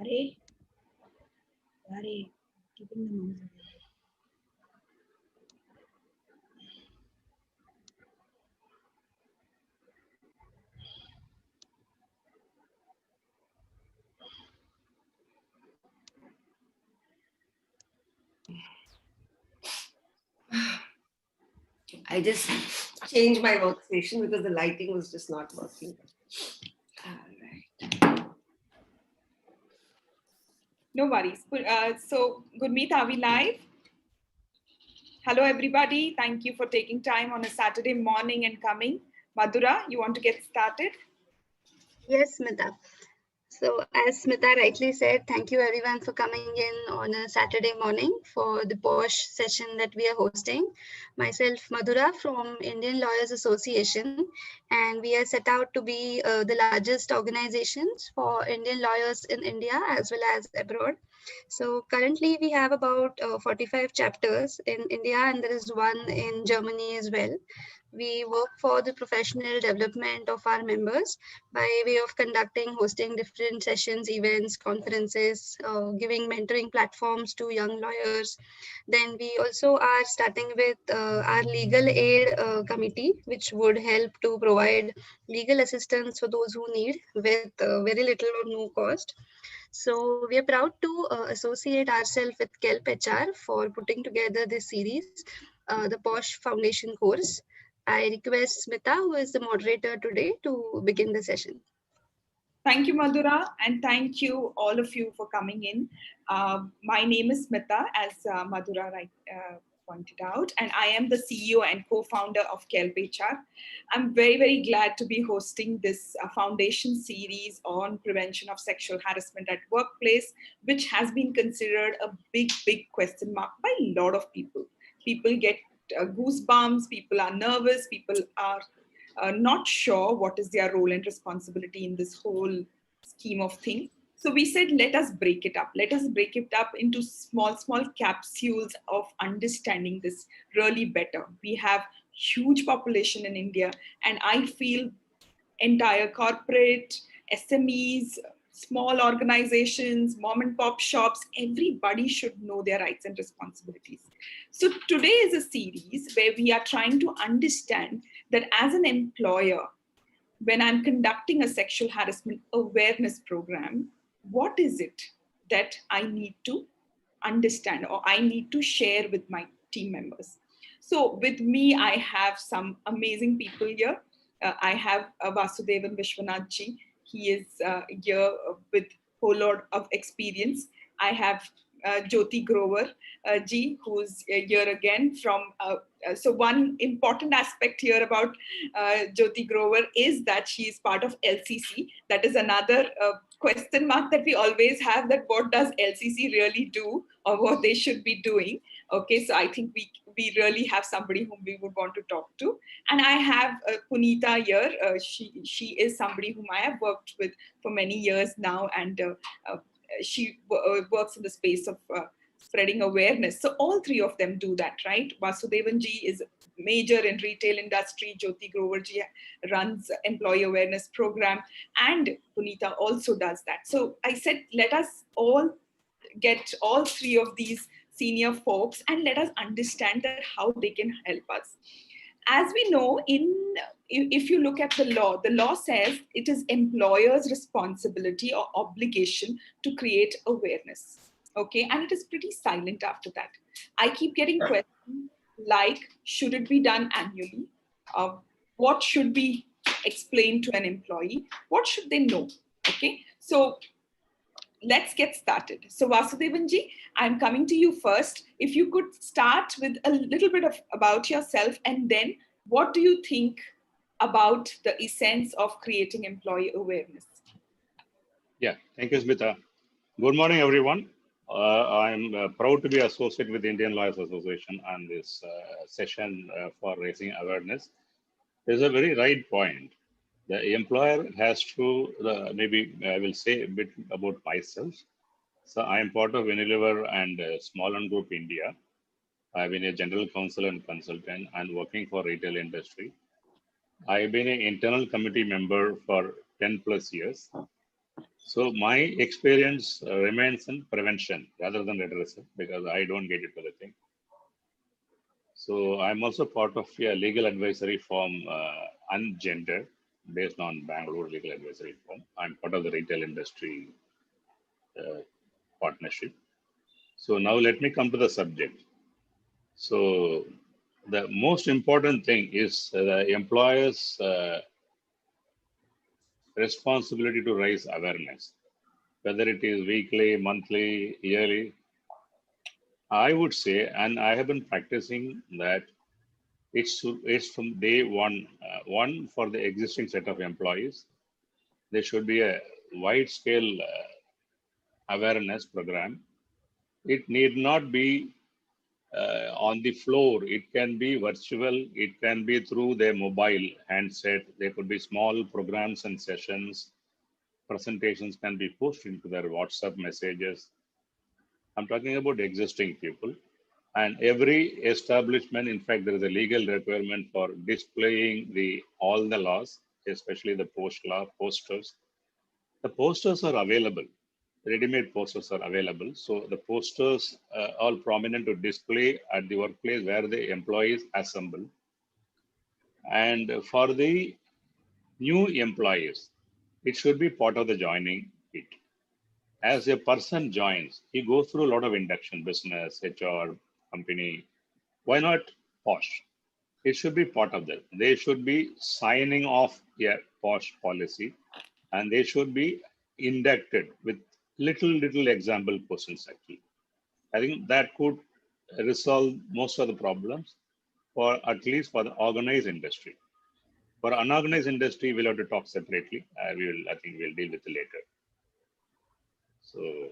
Arey, Arey, keeping the mouse away. I just changed my workstation because the lighting was just not working. All right. No worries. So, Gurmeet, are we live? Hello, everybody. Thank you for taking time on a Saturday morning and coming. Madhura, you want to get started? Yes, Smita. So, as Smita rightly said, thank you everyone for coming in on a Saturday morning for the Posh session that we are hosting. Myself, Madhura from Indian Lawyers Association, and we are set out to be the largest organizations for Indian lawyers in India as well as abroad. So, currently we have about 45 chapters in India, and there is one in Germany as well. We work for the professional development of our members by way of conducting, hosting different sessions, events, conferences, giving mentoring platforms to young lawyers. Then we also are starting with our legal aid committee, which would help to provide legal assistance for those who need with very little or no cost. So we are proud to associate ourselves with Kelp HR for putting together this series, the Posh Foundation course. I request Smita, who is the moderator today, to begin the session. Thank you, Madhura, and thank you all of you for coming in. My name is Smita, as Madhura pointed out, and I am the CEO and co-founder of Kelp HR. I'm very, very glad to be hosting this foundation series on prevention of sexual harassment at workplace, which has been considered a big, big question mark by a lot of people. People get goosebumps, people are nervous, people are not sure what is their role and responsibility in this whole scheme of things. So we said, let us break it up. Let us break it up into small, small capsules of understanding this really better. We have huge population in India, and I feel entire corporate, SMEs, small organizations, mom and pop shops, everybody should know their rights and responsibilities. So today is a series where we are trying to understand that as an employer, when I'm conducting a sexual harassment awareness program, what is it that I need to understand or I need to share with my team members? So with me, I have some amazing people here. I have Vasudevan Vishwanathji. He is here with whole lot of experience. I have Jyoti Grover ji, who's here again from. So one important aspect here about Jyoti Grover is that she is part of LCC. That is another question mark that we always have, that what does LCC really do or what they should be doing. Okay, so I think we really have somebody whom we would want to talk to. And I have Punita here. She is somebody whom I have worked with for many years now, and she works in the space of spreading awareness. So all three of them do that, right? Vasudevan ji is major in retail industry. Jyoti Grover ji runs employee awareness program, and Punita also does that. So I said, let us all get all three of these senior folks and let us understand that how they can help us. As we know, if you look at the law says it is employer's responsibility or obligation to create awareness. Okay, and it is pretty silent after that. I keep getting questions like, should it be done annually? What should be explained to an employee? What should they know? Okay, so let's get started. So Vasudevanji, I'm coming to you first. If you could start with a little bit about yourself, and then what do you think about the essence of creating employee awareness? Yeah, thank you, Smita. Good morning, everyone. I'm proud to be associated with the Indian Lawyers Association on this session for raising awareness. There's a very right point. The employer has to, maybe I will say a bit about myself. So I am part of Unilever and Small Group India. I've been a general counsel and consultant and working for retail industry. I've been an internal committee member for 10 plus years. So my experience remains in prevention rather than redressal because I don't get into the thing. So I'm also part of a legal advisory firm, Ungender, based on Bangalore legal advisory firm. I'm part of the retail industry partnership. So now let me come to the subject. So the most important thing is the employer's responsibility to raise awareness, whether it is weekly, monthly, yearly. I would say, and I have been practicing that it's from day one. One for the existing set of employees, there should be a wide scale awareness program. It need not be on the floor. It can be virtual. It can be through their mobile handset. There could be small programs and sessions. Presentations can be pushed into their WhatsApp messages. I'm talking about existing people. And every establishment, in fact, there is a legal requirement for displaying all the laws, especially the post law posters. The posters are available. Ready-made posters are available. So the posters are prominent to display at the workplace where the employees assemble. And for the new employees, it should be part of the joining kit. As a person joins, he goes through a lot of induction, business, HR, company. Why not posh? It should be part of that. They should be signing off a posh policy and they should be inducted with little example questions actually. I think that could resolve most of the problems for at least for the organized industry. For unorganized industry, we'll have to talk separately. I think we'll deal with it later. So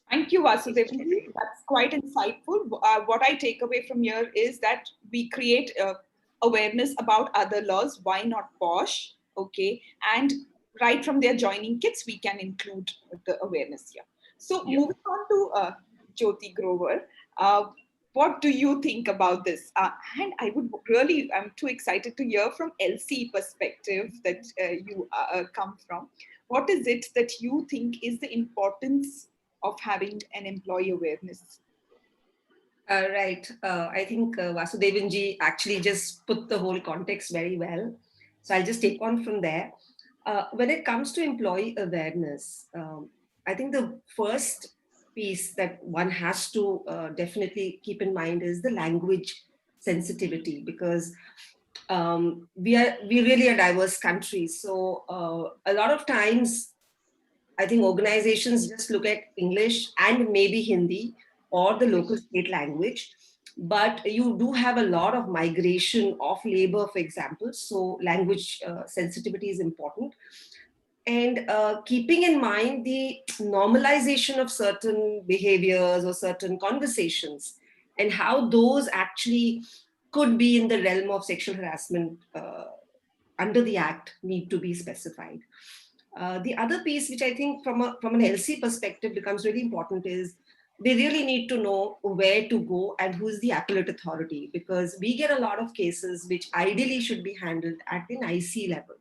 Thank you, Vasudev. that's okay. That's quite insightful. What I take away from here is that we create awareness about other laws. Why not posh? Okay. And right from their joining kits, we can include the awareness here. So Yeah. moving on to Jyoti Grover, what do you think about this? And I'm too excited to hear from LC perspective that you come from. What is it that you think is the importance of having an employee awareness? Right. I think Vasudevanji actually just put the whole context very well. So I'll just take on from there. When it comes to employee awareness, I think the first piece that one has to definitely keep in mind is the language sensitivity, because we really a diverse country. So a lot of times I think organizations just look at English and maybe Hindi or the local state language. But you do have a lot of migration of labor, for example. So language sensitivity is important. And keeping in mind the normalization of certain behaviors or certain conversations and how those actually could be in the realm of sexual harassment under the act need to be specified. The other piece, which I think from an LC perspective becomes really important, is they really need to know where to go and who's the appellate authority, because we get a lot of cases which ideally should be handled at an IC level.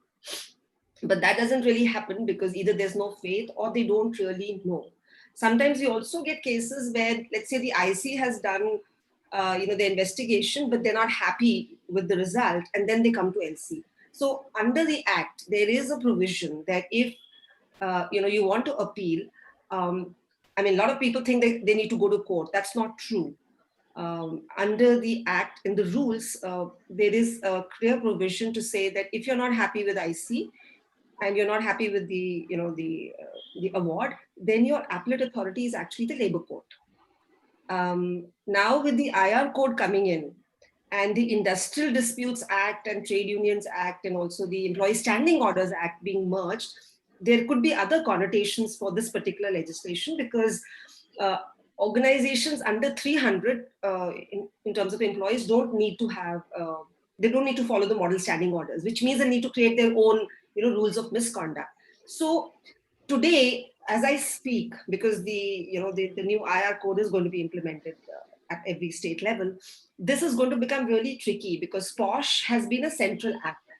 But that doesn't really happen because either there's no faith or they don't really know. Sometimes we also get cases where, let's say, the IC has done the investigation, but they're not happy with the result, and then they come to LC. So under the act, there is a provision that if you want to appeal, I mean, a lot of people think that they need to go to court. That's not true. Under the act, in the rules, there is a clear provision to say that if you're not happy with IC and you're not happy with the award, then your appellate authority is actually the labor court. Now with the IR code coming in, and the Industrial Disputes Act and Trade Unions Act and also the Employee Standing Orders Act being merged, there could be other connotations for this particular legislation, because organizations under 300 in terms of employees don't need to have, they don't need to follow the model standing orders, which means they need to create their own rules of misconduct. So today, as I speak, because the new IR code is going to be implemented at every state level, this is going to become really tricky because POSH has been a central act.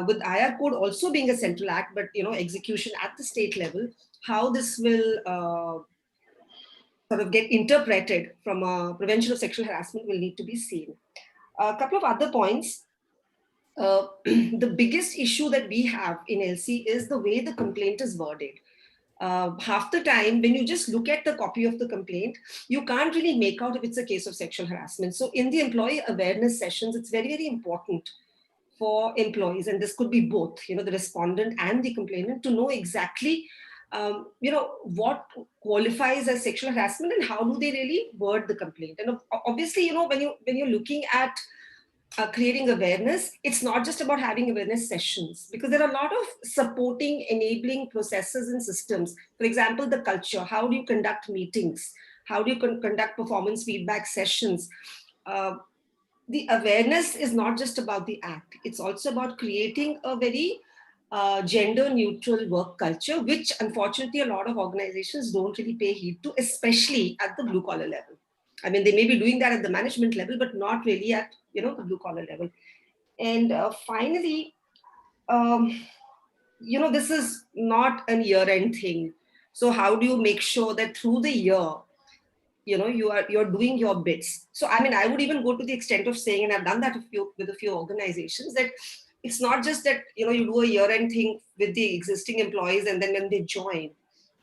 with IR code also being a central act, but execution at the state level, how this will sort of get interpreted from a prevention of sexual harassment will need to be seen. A couple of other points. The biggest issue that we have in LC is the way the complaint is worded. Half the time, when you just look at the copy of the complaint, you can't really make out if it's a case of sexual harassment. So in the employee awareness sessions, it's very, very important for employees, and this could be both, the respondent and the complainant, to know exactly, what qualifies as sexual harassment and how do they really word the complaint. And obviously, when you're looking at creating awareness, it's not just about having awareness sessions, because there are a lot of supporting, enabling processes and systems. For example, the culture. How do you conduct meetings? How do you conduct performance feedback sessions? The awareness is not just about the act. It's also about creating a very gender neutral work culture, which unfortunately a lot of organizations don't really pay heed to, especially at the blue collar level. I mean, they may be doing that at the management level, but not really at the blue collar level. And finally, this is not an year-end thing. So how do you make sure that through the year, you're doing your bits? So I mean, I would even go to the extent of saying, and I've done that with a few organizations, that it's not just that you do a year-end thing with the existing employees and then when they join,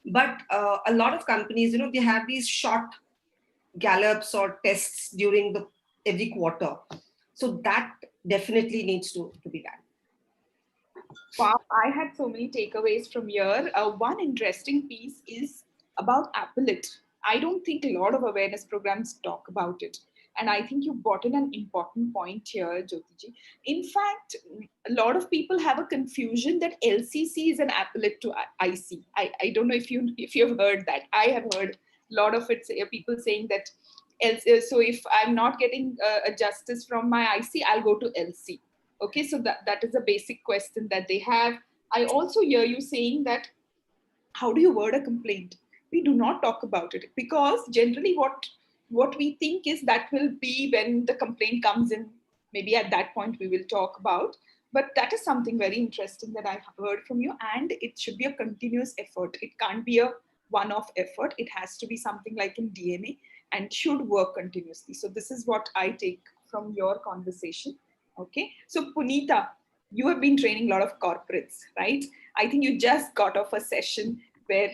but a lot of companies, they have these short gallops or tests during every quarter. So that definitely needs to be done. Wow, I had so many takeaways from here. One interesting piece is about appellate. I don't think a lot of awareness programs talk about it. And I think you brought in an important point here, Jyotiji. In fact, a lot of people have a confusion that LCC is an appellate to IC. I don't know if you've heard that. I have heard a lot of it, people saying that, so if I'm not getting a justice from my IC, I'll go to LC. Okay, so that is a basic question that they have. I also hear you saying that, how do you word a complaint? We do not talk about it, because generally what we think is that will be when the complaint comes in. Maybe at that point we will talk about. But that is something very interesting that I've heard from you, and it should be a continuous effort. It can't be a one-off effort. It has to be something like in DNA and should work continuously. So this is what I take from your conversation. Okay, so Punita, you have been training a lot of corporates, right? I think you just got off a session where,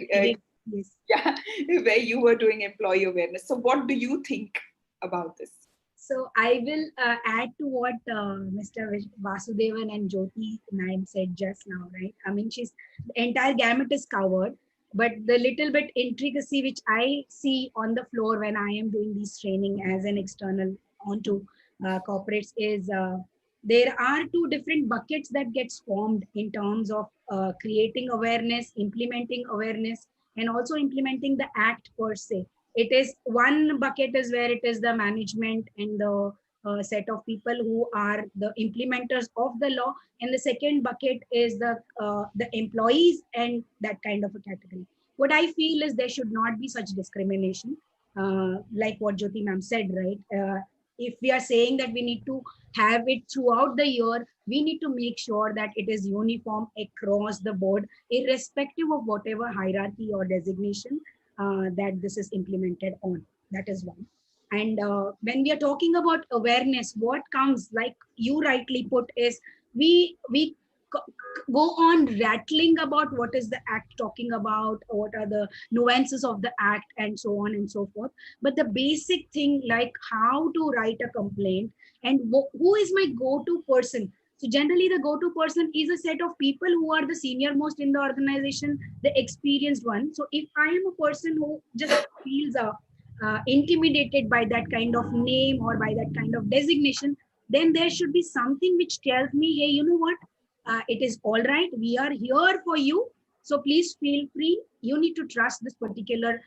yes. yeah, where you were doing employee awareness. So what do you think about this? So I will add to what Mr. Vasudevan and Jyoti Naim said just now, right? I mean, the entire gamut is covered, but the little bit intricacy which I see on the floor when I am doing this training as an external onto corporates is there are two different buckets that gets formed in terms of creating awareness, implementing awareness, and also implementing the act per se. It is one bucket is where it is the management and the set of people who are the implementers of the law, and the second bucket is the employees and that kind of a category. What I feel is there should not be such discrimination, like what Jyoti ma'am said, right? If we are saying that we need to have it throughout the year, we need to make sure that it is uniform across the board, irrespective of whatever hierarchy or designation that this is implemented on. That is one. And when we are talking about awareness, what comes, like you rightly put, is we go on rattling about what is the act talking about, what are the nuances of the act, and so on and so forth. But the basic thing, like how to write a complaint and who is my go-to person. So generally the go-to person is a set of people who are the senior most in the organization, the experienced one. So if I am a person who just feels intimidated by that kind of name or by that kind of designation, then there should be something which tells me, hey, you know what? It is all right. We are here for you. So please feel free. You need to trust this particular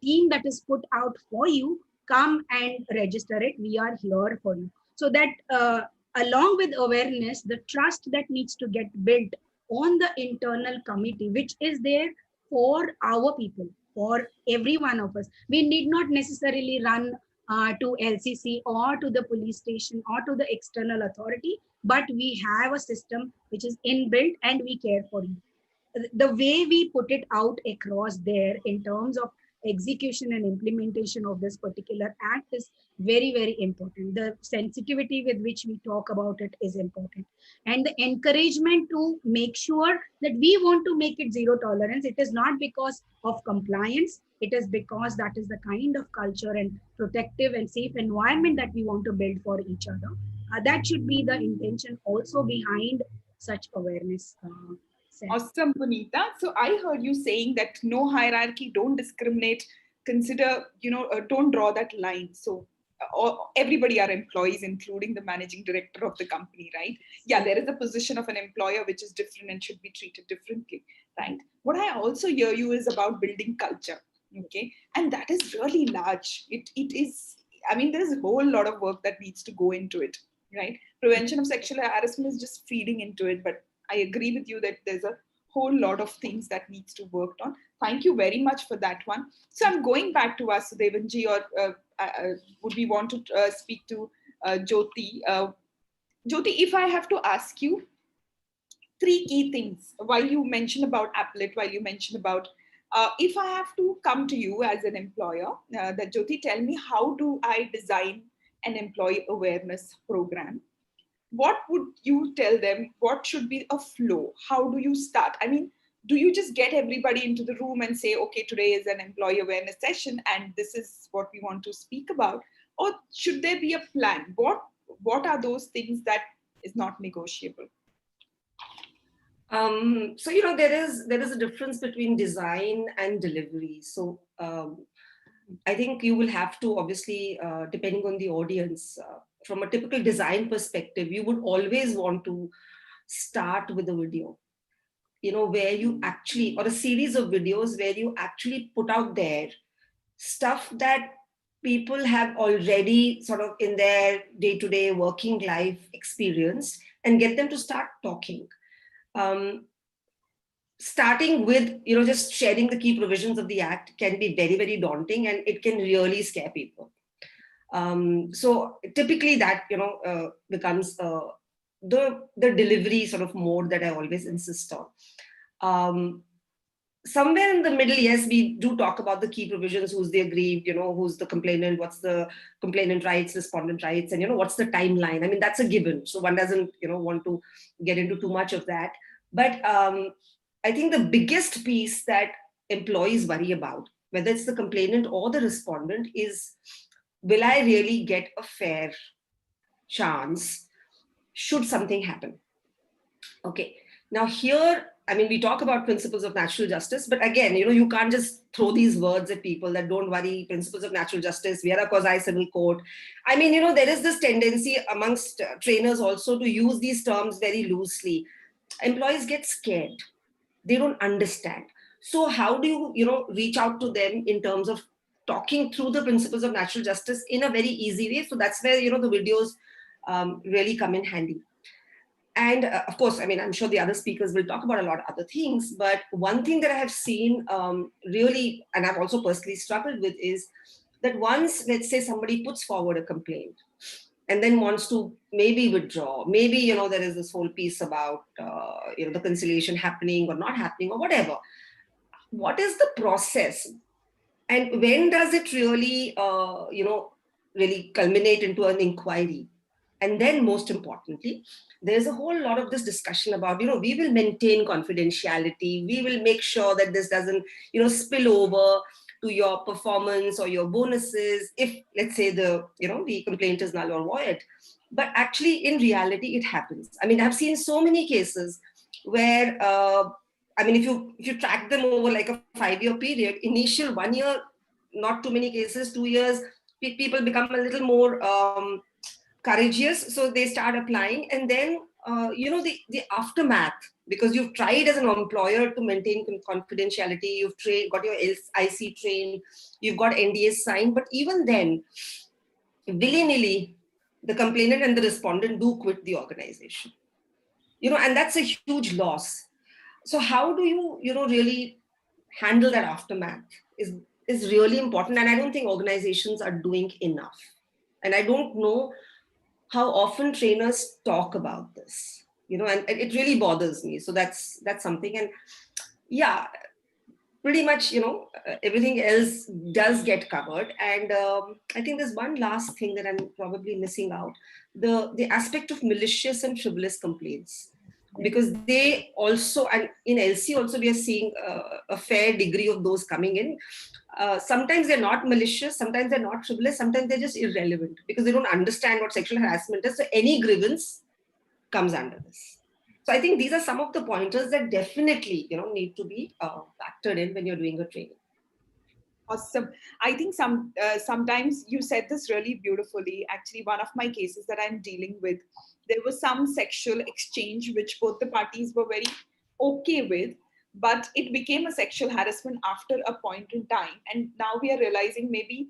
team that is put out for you. Come and register it. We are here for you. So that along with awareness, the trust that needs to get built on the internal committee, which is there for our people, for every one of us. We need not necessarily run to LCC or to the police station or to the external authority. but we have a system which is inbuilt and we care for you. The way we put it out across there in terms of execution and implementation of this particular act is very, very important. The sensitivity with which we talk about it is important, and the encouragement to make sure that we want to make it zero tolerance. It is not because of compliance, it is because that is the kind of culture and protective and safe environment that we want to build for each other. That should be the intention also behind such awareness. Awesome, Punita. So I heard you saying that no hierarchy, don't discriminate, consider, don't draw that line. So everybody are employees, including the managing director of the company, right? Yeah, there is a position of an employer which is different and should be treated differently, right? What I also hear you is about building culture, okay? And that is really large. It is, I mean, there's a whole lot of work that needs to go into it, right? Prevention of sexual harassment is just feeding into it, but I agree with you that there's a whole lot of things that needs to work on. Thank you very much for that one. So I'm going back to Vasudevanji, or would we want to speak to Jyoti? Jyoti, if I have to ask you three key things, while you mentioned about applet, while you mentioned about, if I have to come to you as an employer, that Jyoti, tell me, how do I design an employee awareness program? What would you tell them? What should be a flow? How do you start? I mean, do you just get everybody into the room and say, okay, today is an employee awareness session and this is what we want to speak about? Or should there be a plan? What are those things that is not negotiable? So, there is a difference between design and delivery. So I think you will have to, obviously, depending on the audience, from a typical design perspective, you would always want to start with a video, where you actually, or a series of videos where you actually put out there stuff that people have already sort of in their day-to-day working life experience, and get them to start talking. Starting with, just sharing the key provisions of the act can be very, very daunting, and it can really scare people. So typically that, becomes the delivery sort of mode that I always insist on. Somewhere in the middle, yes, we do talk about the key provisions, who's the aggrieved, who's the complainant, what's the complainant rights, respondent rights, and, what's the timeline. I mean, that's a given. So one doesn't, want to get into too much of that. But I think the biggest piece that employees worry about, whether it's the complainant or the respondent, is, will I really get a fair chance should something happen? Okay. Now here, I mean, we talk about principles of natural justice, but again, you can't just throw these words at people that don't worry, principles of natural justice, vera causae civil court. I mean, there is this tendency amongst trainers also to use these terms very loosely. Employees get scared. They don't understand. So how do you, reach out to them in terms of talking through the principles of natural justice in a very easy way? So that's where, the videos really come in handy. And of course, I mean, I'm sure the other speakers will talk about a lot of other things, but one thing that I have seen really, and I've also personally struggled with, is that once, let's say, somebody puts forward a complaint and then wants to maybe withdraw, maybe, there is this whole piece about, the conciliation happening or not happening or whatever. What is the process? And when does it really, really culminate into an inquiry? And then most importantly, there's a whole lot of this discussion about, we will maintain confidentiality. We will make sure that this doesn't, spill over to your performance or your bonuses if, let's say, the complaint is null or void. But actually, in reality, it happens. I mean, I've seen so many cases where, I mean, if you track them over like a 5-year period, initial 1 year, not too many cases, 2 years, people become a little more courageous, so they start applying, and then the aftermath, because you've tried as an employer to maintain confidentiality, you've got your IC trained, you've got NDAs signed, but even then, willy-nilly, the complainant and the respondent do quit the organization, and that's a huge loss. So how do you really handle that aftermath is really important, and I don't think organizations are doing enough. And I don't know how often trainers talk about this, and it really bothers me. So that's something. And yeah, pretty much, everything else does get covered. And I think there's one last thing that I'm probably missing out: the aspect of malicious and frivolous complaints, because they also, and in LC also, we are seeing a fair degree of those coming in. Sometimes they're not malicious, sometimes they're not frivolous, sometimes they're just irrelevant because they don't understand what sexual harassment is. So any grievance comes under this. So I think these are some of the pointers that definitely, need to be factored in when you're doing a training. Awesome. I think sometimes you said this really beautifully. Actually, one of my cases that I'm dealing with, there was some sexual exchange which both the parties were very okay with, but it became a sexual harassment after a point in time. And now we are realizing maybe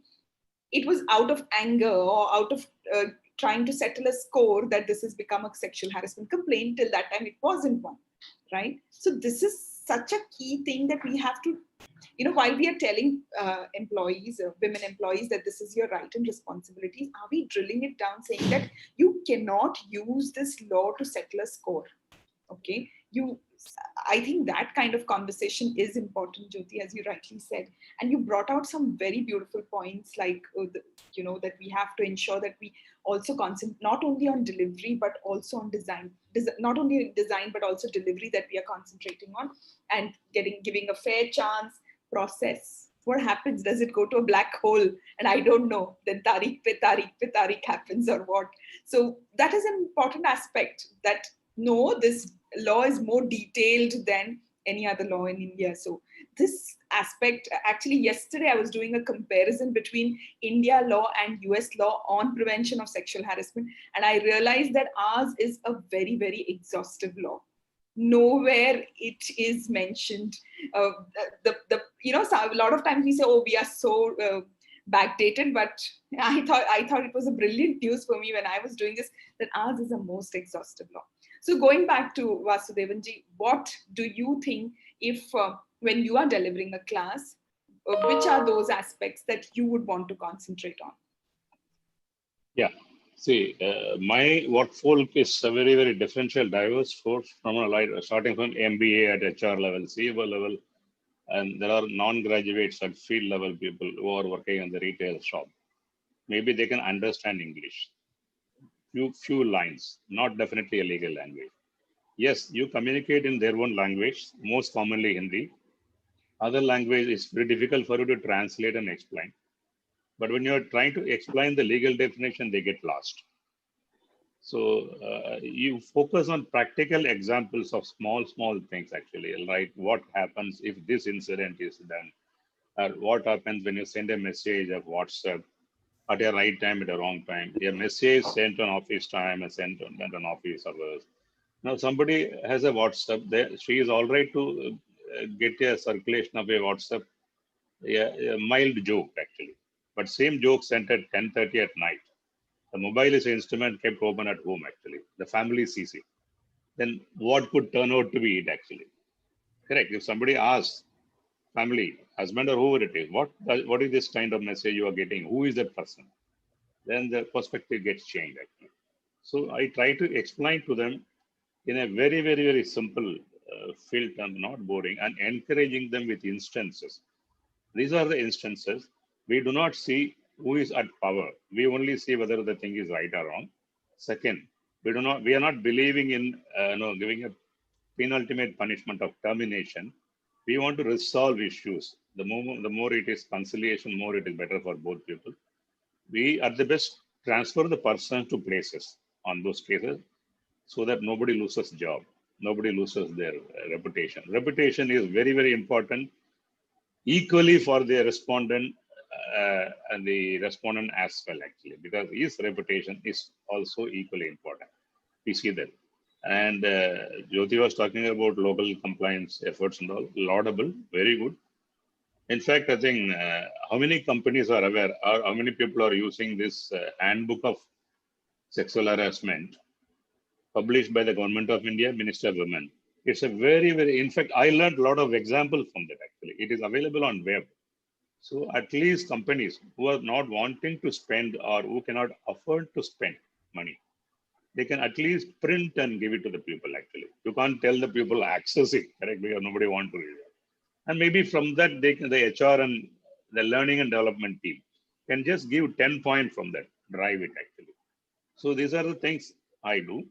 it was out of anger or out of trying to settle a score that this has become a sexual harassment complaint. Till that time, it wasn't one, right? So this is such a key thing that we have to, while we are telling employees, women employees, that this is your right and responsibilities, are we drilling it down saying that you cannot use this law to settle a score? Okay, I think that kind of conversation is important, Jyoti, as you rightly said. And you brought out some very beautiful points, like that we have to ensure that we also concentrate not only on delivery but also on design. Not only design but also delivery that we are concentrating on, and giving a fair chance process. What happens? Does it go to a black hole? And I don't know. Then tariq pe tariq happens, or what? So that is an important aspect, that no, this law is more detailed than any other law in India. So this aspect, actually yesterday I was doing a comparison between India law and US law on prevention of sexual harassment, and I realized that ours is a very, very exhaustive law. Nowhere it is mentioned. So a lot of times we say, oh, we are so backdated, but I thought it was a brilliant news for me when I was doing this, that ours is the most exhaustive law. So going back to Vasudevanji, what do you think, if when you are delivering a class, which are those aspects that you would want to concentrate on? Yeah. See, my work folk is a very, very differential, diverse force from starting from MBA at HR level, CEO level, and there are non-graduates at field level people who are working in the retail shop. Maybe they can understand English. Few lines, not definitely a legal language. Yes, you communicate in their own language, most commonly Hindi. Other language is very difficult for you to translate and explain. But when you're trying to explain the legal definition, they get lost. So you focus on practical examples of small things actually, like what happens if this incident is done, or what happens when you send a message of WhatsApp at a right time, at a wrong time. A message sent on office time and sent on office hours. Now somebody has a WhatsApp, she is all right to get a circulation of a WhatsApp, a mild joke actually. But same joke sent at 10:30 at night. The mobile is an instrument kept open at home actually. The family sees it. Then what could turn out to be it actually? Correct. If somebody asks family, husband or whoever it is, what is this kind of message you are getting? Who is that person? Then the perspective gets changed actually. So I try to explain to them in a very, very, very simple field term, not boring, and encouraging them with instances. These are the instances. We do not see who is at power. We only see whether the thing is right or wrong. Second, we are not believing in giving a penultimate punishment of termination. We want to resolve issues. The more it is conciliation, more it is better for both people. We at the best transfer the person to places on those cases so that nobody loses job, nobody loses their reputation. Reputation is very, very important, equally for the respondent and the respondent as well, actually, because his reputation is also equally important. We see that. And Jyoti was talking about local compliance efforts and all, laudable, very good. In fact, I think how many companies are aware, or how many people are using this handbook of sexual harassment published by the Government of India, Minister of Women. It's a very, very, in fact, I learned a lot of examples from that actually. It is available on web. So at least companies who are not wanting to spend or who cannot afford to spend money, they can at least print and give it to the people actually. You can't tell the people access it, correct? Because nobody want to read it. And maybe from that, they can, the HR and the learning and development team can just give 10 points from that, drive it actually. So these are the things I do.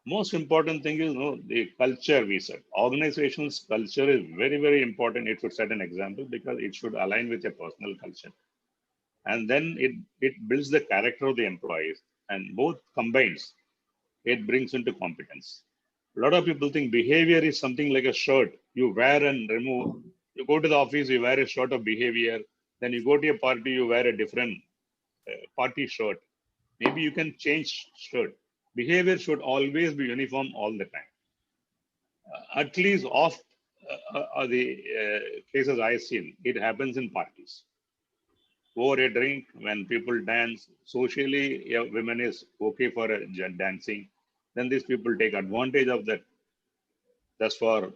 Most important thing is, the culture we set. Organization's culture is very, very important. It should set an example because it should align with your personal culture. And then it builds the character of the employees, and both combines, it brings into competence. A lot of people think behavior is something like a shirt you wear and remove. You go to the office, you wear a shirt of behavior. Then you go to a party, you wear a different party shirt. Maybe you can change shirt. Behavior should always be uniform all the time. At least off the cases I've seen, it happens in parties. Over a drink, when people dance, socially, women is okay for dancing. Then these people take advantage of that. That's for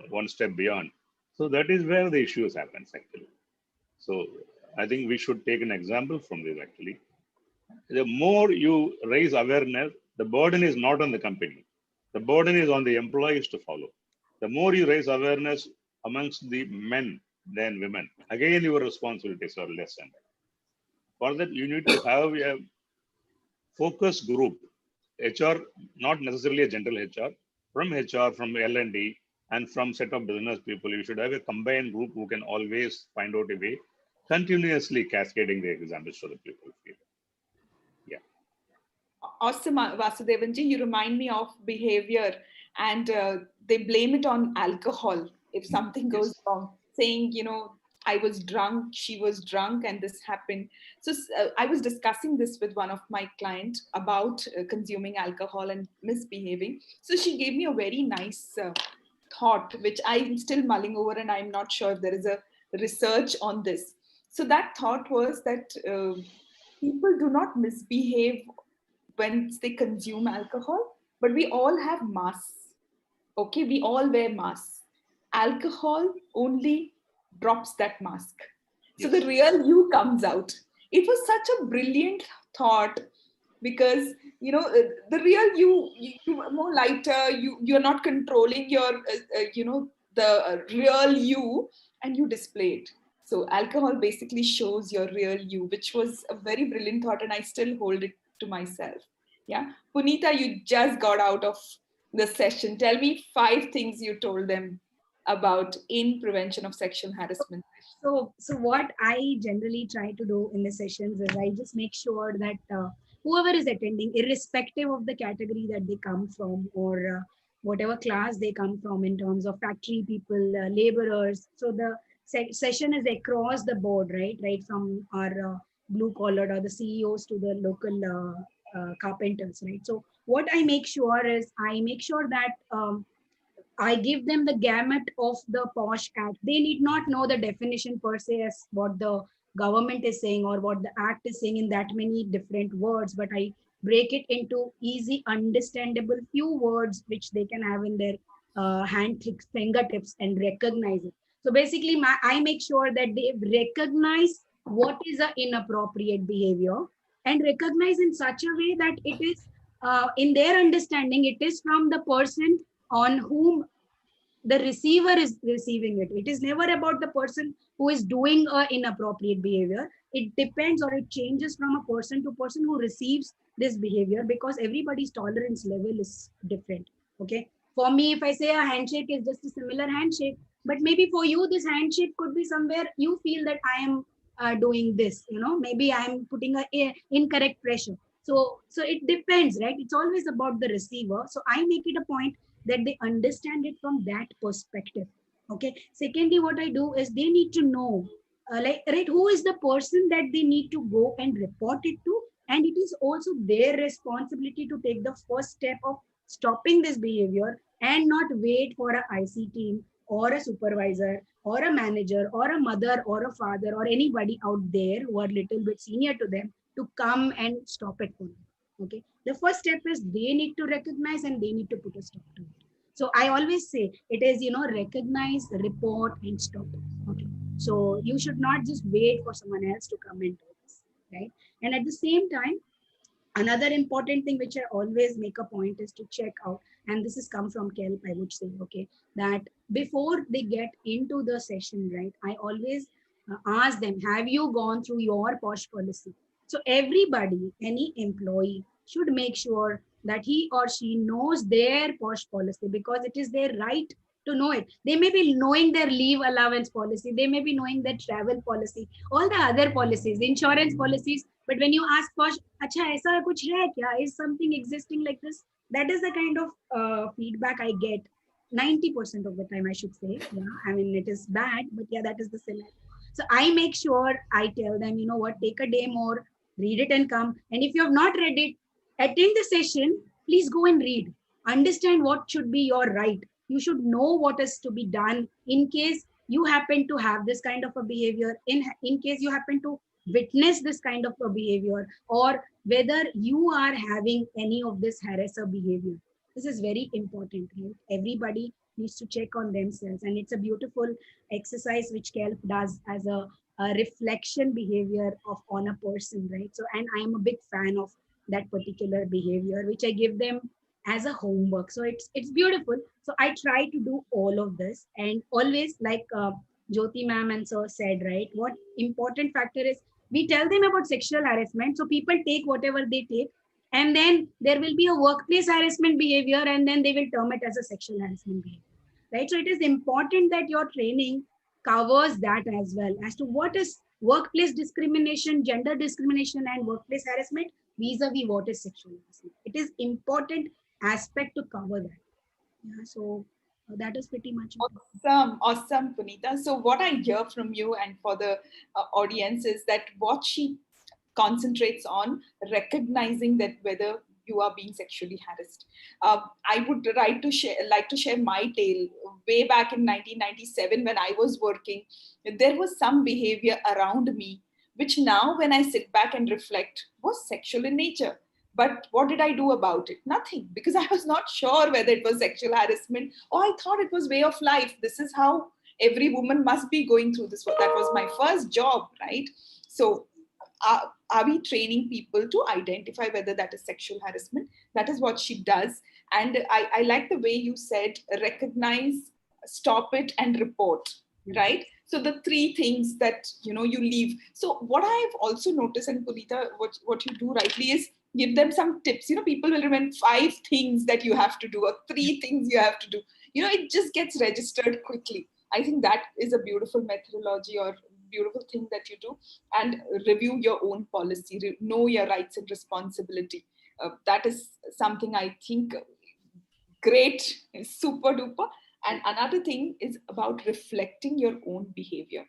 one step beyond. So that is where the issues happens actually. So I think we should take an example from this actually. The more you raise awareness, the burden is not on the company. The burden is on the employees to follow. The more you raise awareness amongst the men than women, again, your responsibilities are lessened. For that, you need to have a focus group, HR, not necessarily a general HR, from HR, from L&D, and from set of business people. You should have a combined group who can always find out a way, continuously cascading the examples to the people. Yeah. Awesome, Vasudevanji. You remind me of behavior, and they blame it on alcohol if something goes wrong, saying, I was drunk, she was drunk, and this happened. So I was discussing this with one of my clients about consuming alcohol and misbehaving. So she gave me a very nice thought, which I'm still mulling over, and I'm not sure if there is a research on this. So that thought was that people do not misbehave when they consume alcohol, but we all have masks. Okay, we all wear masks. Alcohol only drops that mask. So the real you comes out. It was such a brilliant thought because the real you are more lighter. You're not controlling your the real you, and you display it. So alcohol basically shows your real you, which was a very brilliant thought, and I still hold it to myself. Yeah, Punita, you just got out of the session. Tell me 5 things you told them about in prevention of sexual harassment. So what I generally try to do in the sessions is I just make sure that whoever is attending, irrespective of the category that they come from or whatever class they come from in terms of factory people, laborers. So the session is across the board, right? Right from our blue collar or the CEOs to the local carpenters, right? So what I make sure is I make sure that I give them the gamut of the POSH Act. They need not know the definition per se as what the government is saying or what the Act is saying in that many different words, but I break it into easy, understandable few words which they can have in their fingertips and recognize it. So basically, I make sure that they recognize what is an inappropriate behavior and recognize in such a way that it is, in their understanding, it is from the person on whom the receiver is receiving it. It is never about the person who is doing inappropriate behavior. It depends or it changes from a person to person who receives this behavior because everybody's tolerance level is different. Okay. For me, if I say a handshake is just a similar handshake, but maybe for you, this handshake could be somewhere you feel that I am doing this, maybe I am putting a incorrect pressure. So it depends, right? It's always about the receiver. So I make it a point that they understand it from that perspective. Okay. Secondly, what I do is they need to know, right, who is the person that they need to go and report it to, and it is also their responsibility to take the first step of stopping this behavior and not wait for a IC team or a supervisor or a manager or a mother or a father or anybody out there who are little bit senior to them to come and stop it for them. Okay. The first step is they need to recognize and they need to put a stop to it. So I always say it is, recognize, report, and stop it. Okay. So you should not just wait for someone else to come and do this, right? And at the same time, Another important thing which I always make a point is to check out, and this has come from Kelp, I would say, okay, that before they get into the session, right, I always ask them, have you gone through your posh policy? So everybody, any employee should make sure that he or she knows their posh policy, because it is their right to know it. They may be knowing their leave allowance policy, they may be knowing their travel policy, all the other policies, insurance policies, but when you ask posh, अच्छा ऐसा कुछ है क्या, is something existing like this, that is the kind of feedback I get 90% of the time, I should say. Yeah, I mean, it is bad, but yeah, that is the scenario. So I make sure I tell them, you know what, take a day more, read it and come. And if you have not read it, attend the session, please go and read, understand what should be your right. You should know what is to be done in case you happen to have this kind of a behavior, in case you happen to witness this kind of a behavior, or whether you are having any of this harasser behavior. This is very important, right? Everybody needs to check on themselves, and it's a beautiful exercise which Kelp does as a reflection behavior of on a person, right? So, and I am a big fan of that particular behavior, which I give them as a homework. So it's beautiful. So I try to do all of this, and always like Jyoti ma'am and so said, right? What important factor is, we tell them about sexual harassment, so people take whatever they take, and then there will be a workplace harassment behavior, and then they will term it as a sexual harassment behavior, right? So it is important that your training covers that as well, as to what is workplace discrimination, gender discrimination, and workplace harassment vis-a-vis what is sexual harassment. It is important aspect to cover that. Yeah, so that is pretty much it. Awesome, awesome, Punita. So what I hear from you and for the audience is that what she concentrates on recognizing that whether you are being sexually harassed. I would like to share my tale. Way back in 1997, when I was working, there was some behavior around me which now, when I sit back and reflect, was sexual in nature. But what did I do about it? Nothing, because I was not sure whether it was sexual harassment or I thought it was way of life. This is how every woman must be going through this. That was my first job, right? So are we training people to identify whether that is sexual harassment? That is what she does. And I like the way you said, recognize, stop it, and report, right? So the three things that, you leave. So what I've also noticed, and Punita, what you do rightly is give them some tips. People will remember 5 things that you have to do or 3 things you have to do. It just gets registered quickly. I think that is a beautiful methodology or beautiful thing that you do. And review your own policy, know your rights and responsibility. That is something I think great, super duper. And another thing is about reflecting your own behavior.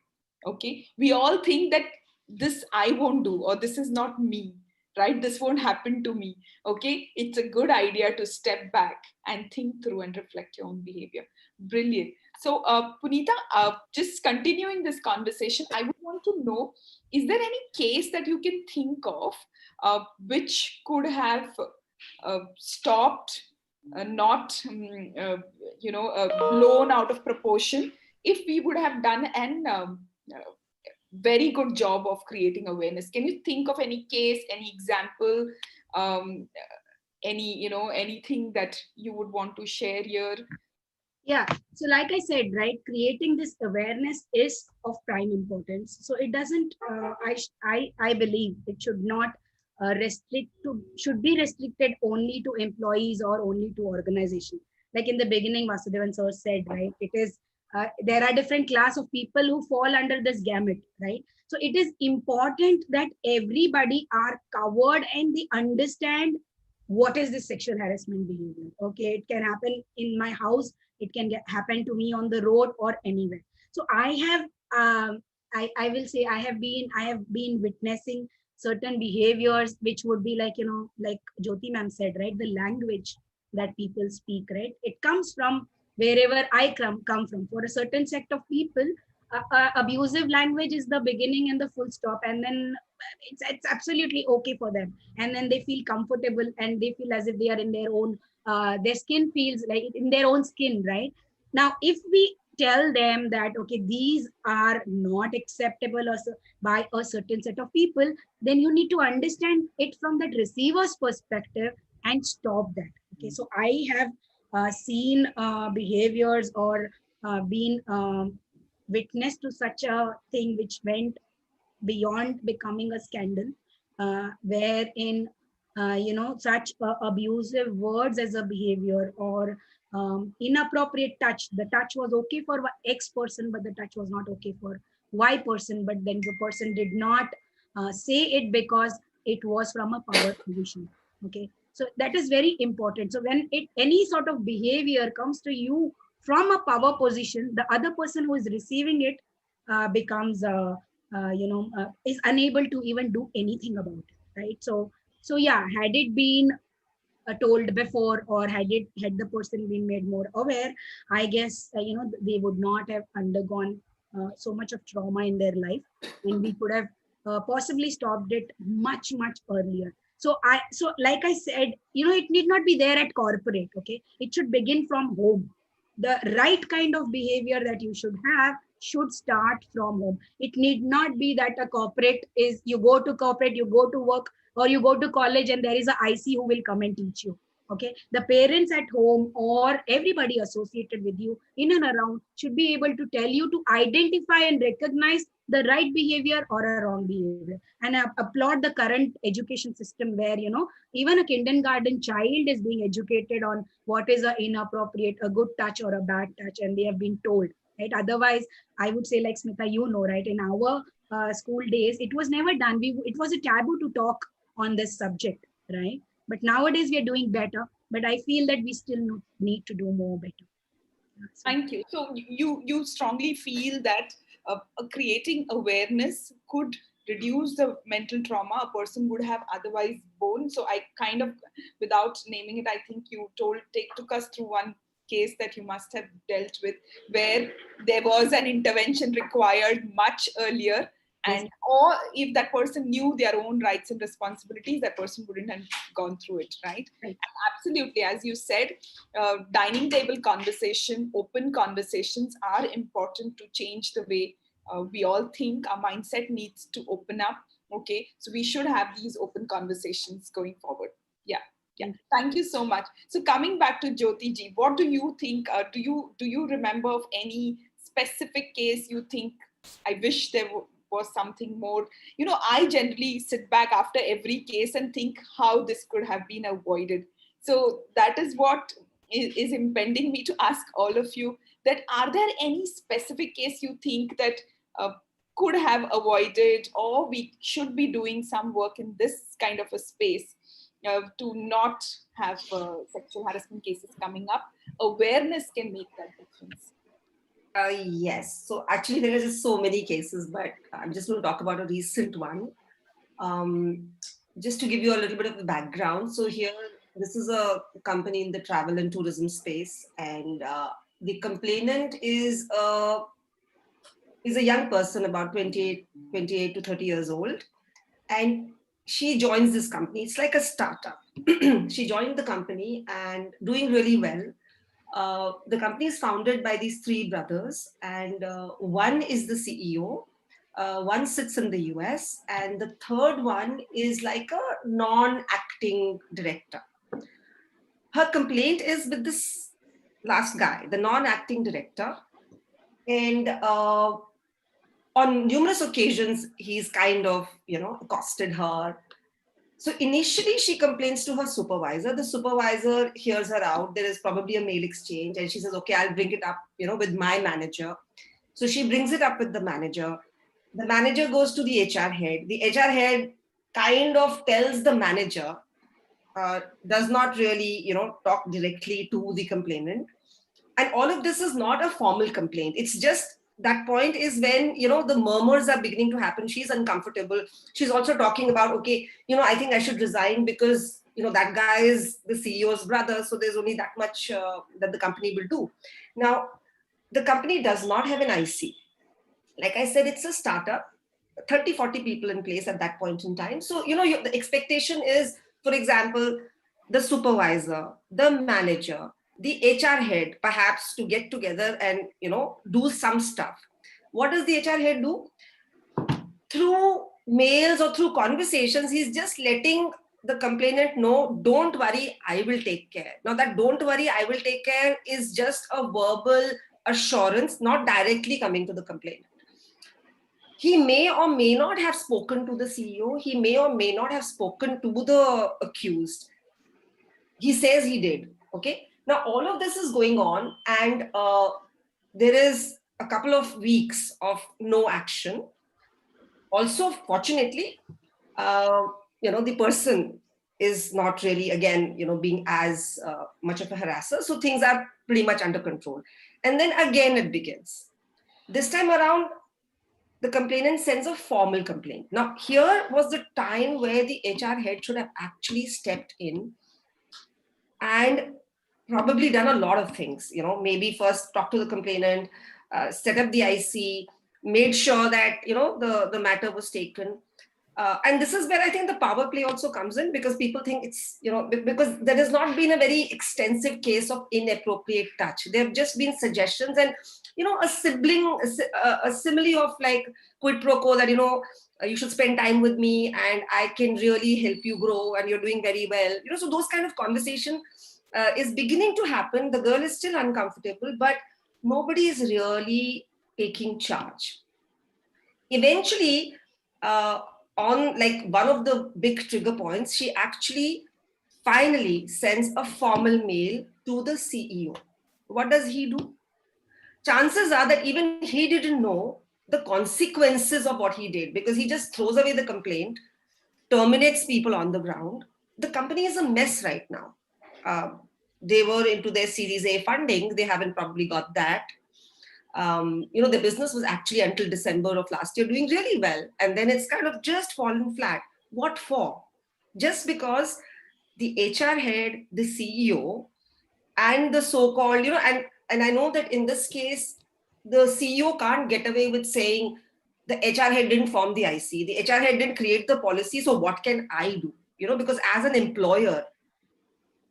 Okay, we all think that this I won't do, or this is not me, right? This won't happen to me. Okay, it's a good idea to step back and think through and reflect your own behavior. Brilliant. So, Punita, just continuing this conversation, I would want to know, is there any case that you can think of which could have stopped, not, blown out of proportion if we would have done an very good job of creating awareness? Can you think of any case, any example, anything that you would want to share here? Yeah, so like I said, right, creating this awareness is of prime importance. So it doesn't, I believe it should not should be restricted only to employees or only to organization. Like in the beginning, Vasudevan sir said, right, it is, there are different class of people who fall under this gamut, right? So it is important that everybody are covered and they understand what is this sexual harassment behavior. Okay, it can happen in my house, it can happen to me on the road or anywhere. So I have I will say I have been witnessing certain behaviors which would be like, like Jyoti ma'am said, right, the language that people speak, right, it comes from wherever I come from. For a certain sect of people, abusive language is the beginning and the full stop, and then it's absolutely okay for them, and then they feel comfortable and they feel as if they are in their own, their skin feels like in their own skin, right? Now if we tell them that, okay, these are not acceptable by a certain set of people, then you need to understand it from that receiver's perspective and stop that. Okay, so I have seen behaviors or been witness to such a thing which went beyond becoming a scandal, wherein such abusive words as a behavior, or inappropriate touch. The touch was okay for X person, but the touch was not okay for Y person. But then the person did not say it because it was from a power position. Okay, so that is very important. So when any sort of behavior comes to you from a power position, the other person who is receiving it becomes is unable to even do anything about it, right? So yeah, had it been told before, or had the person been made more aware, I guess they would not have undergone so much of trauma in their life, and we could have possibly stopped it much earlier. So like I said, it need not be there at corporate. Okay, it should begin from home. The right kind of behavior that you should have should start from home. It need not be that a corporate is, you go to corporate, you go to work, or you go to college and there is a IC who will come and teach you. Okay, the parents at home or everybody associated with you in and around should be able to tell you to identify and recognize the right behavior or a wrong behavior. And I applaud the current education system where even a kindergarten child is being educated on what is a inappropriate, a good touch or a bad touch, and they have been told, right? Otherwise, I would say, like Smita, right, in our school days, it was never done. It was a taboo to talk on this subject, right? But nowadays we are doing better, but I feel that we still need to do more better. Thank you. So you strongly feel that creating awareness could reduce the mental trauma a person would have otherwise borne. So I kind of, without naming it, I think you took us through one case that you must have dealt with, where there was an intervention required much earlier, and or if that person knew their own rights and responsibilities, that person wouldn't have gone through it, right? And absolutely, as you said, dining table conversation, open conversations are important to change the way we all think. Our mindset needs to open up. Okay, so we should have these open conversations going forward. Yeah. Thank you so much. So coming back to Jyoti ji, what do you think? Do you remember of any specific case you think, I wish there was something more? I generally sit back after every case and think how this could have been avoided. So that is what is impending me to ask all of you, that are there any specific case you think that could have avoided, or we should be doing some work in this kind of a space to not have sexual harassment cases coming up? Awareness can make that difference. Yes. So actually, there are just so many cases, but I'm just going to talk about a recent one. Just to give you a little bit of the background. So here, this is a company in the travel and tourism space, and the complainant is a young person, about 28 to 30 years old, and she joins this company. It's like a startup. She joined the company and doing really well. The company is founded by these three brothers, and one is the CEO, one sits in the US, and the third one is like a non-acting director. Her complaint is with this last guy, the non-acting director, and on numerous occasions, he's kind of, accosted her. So initially, she complains to her supervisor. The supervisor hears her out. There is probably a mail exchange, and she says, "Okay, I'll bring it up, with my manager." So she brings it up with the manager. The manager goes to the HR head. The HR head kind of tells the manager, does not really, talk directly to the complainant. And all of this is not a formal complaint. It's just that point is when, the murmurs are beginning to happen. She's uncomfortable. She's also talking about, okay, I think I should resign because, that guy is the CEO's brother. So there's only that much that the company will do. Now, the company does not have an IC. Like I said, it's a startup, 30, 40 people in place at that point in time. So, the expectation is, for example, the supervisor, the manager, the HR head perhaps to get together and, do some stuff. What does the HR head do? Through mails or through conversations, he's just letting the complainant know, don't worry, I will take care. Now that don't worry, I will take care is just a verbal assurance, not directly coming to the complainant. He may or may not have spoken to the CEO. He may or may not have spoken to the accused. He says he did. Okay. Now all of this is going on, and there is a couple of weeks of no action. Also, fortunately, the person is not really, again, being as much of a harasser. So things are pretty much under control. And then again, it begins. This time around, the complainant sends a formal complaint. Now, here was the time where the HR head should have actually stepped in and probably done a lot of things. Maybe first talk to the complainant, set up the IC, made sure that, the matter was taken. And this is where I think the power play also comes in, because people think it's, because there has not been a very extensive case of inappropriate touch. There have just been suggestions and, a simile of like quid pro quo that, you should spend time with me and I can really help you grow and you're doing very well. So those kind of conversation is beginning to happen. The girl is still uncomfortable, but nobody is really taking charge. Eventually, on like one of the big trigger points, she actually finally sends a formal mail to the CEO. What does he do? Chances are that even he didn't know the consequences of what he did, because he just throws away the complaint, terminates people on the ground. The company is a mess right now. They were into their Series A funding. They haven't probably got that. The business was actually until December of last year doing really well. And then it's kind of just fallen flat. What for? Just because the HR head, the CEO, and the so-called, and I know that in this case, the CEO can't get away with saying the HR head didn't form the IC, the HR head didn't create the policy, so what can I do? Because as an employer,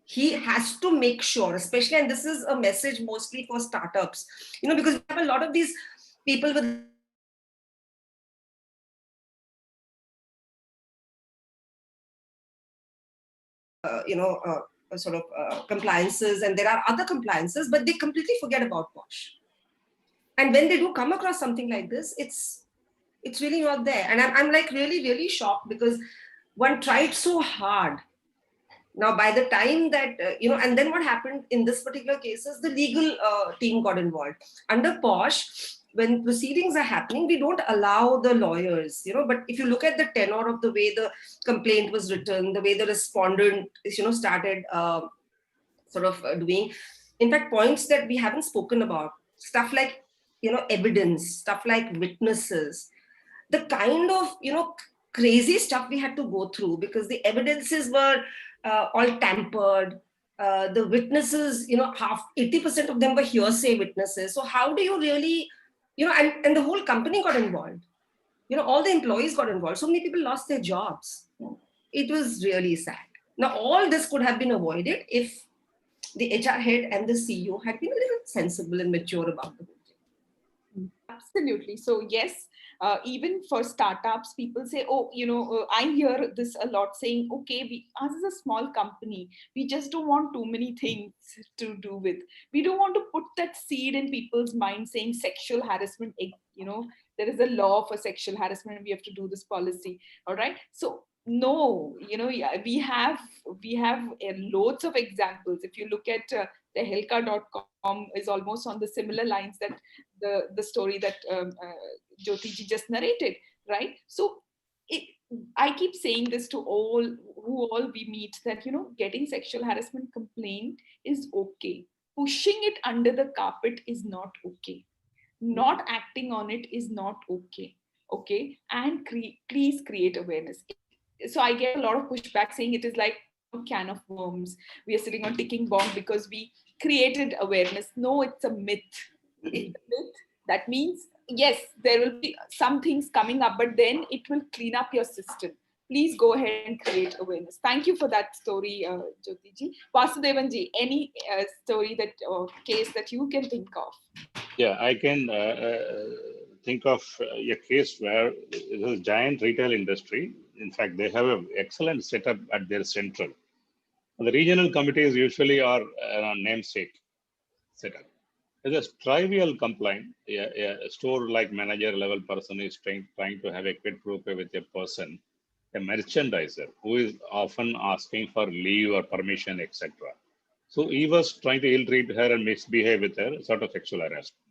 he has to make sure, especially, and this is a message mostly for startups, because we have a lot of these people with sort of compliances, and there are other compliances, but they completely forget about Posh. And when they do come across something like this, it's really not there. And I'm like really, really shocked, because one tried so hard. Now, by the time that, and then what happened in this particular case is the legal team got involved. Under Posh, when proceedings are happening, we don't allow the lawyers, but if you look at the tenor of the way the complaint was written, the way the respondent, started sort of doing, in fact, points that we haven't spoken about, stuff like, evidence, stuff like witnesses, the kind of, crazy stuff we had to go through, because the evidences were all tampered. The witnesses, 80% of them were hearsay witnesses. So how do you really, and the whole company got involved. All the employees got involved. So many people lost their jobs. It was really sad. Now, all this could have been avoided if the HR head and the CEO had been a little sensible and mature about the whole thing. Absolutely. So yes, even for startups, people say, oh, I hear this a lot saying, okay, us as a small company, we just don't want too many things to do with. We don't want to put that seed in people's mind saying sexual harassment, there is a law for sexual harassment. We have to do this policy. All right. So no, we have loads of examples. If you look at the helka.com is almost on the similar lines that the story that Jyoti ji just narrated, right? So I keep saying this to all we meet, that getting sexual harassment complaint is okay. Pushing it under the carpet is not okay. Not acting on it is not okay. Okay, and please create awareness. So I get a lot of pushback saying it is like a can of worms. We are sitting on ticking bomb because we created awareness. No, it's a myth. It's a myth. That means, yes, there will be some things coming up, but then it will clean up your system. please go ahead and create awareness. Thank you for that story, Jyoti ji. Vasudevan ji, any story that or case that you can think of? Yeah, I can think of a case where it is a giant retail industry. In fact, they have an excellent setup at their central. The regional committees usually are namesake setup. There's a trivial complaint. A store like manager level person is trying to have a quid pro quo with a person, a merchandiser who is often asking for leave or permission, etc. So he was trying to ill-treat her and misbehave with her, sort of sexual harassment.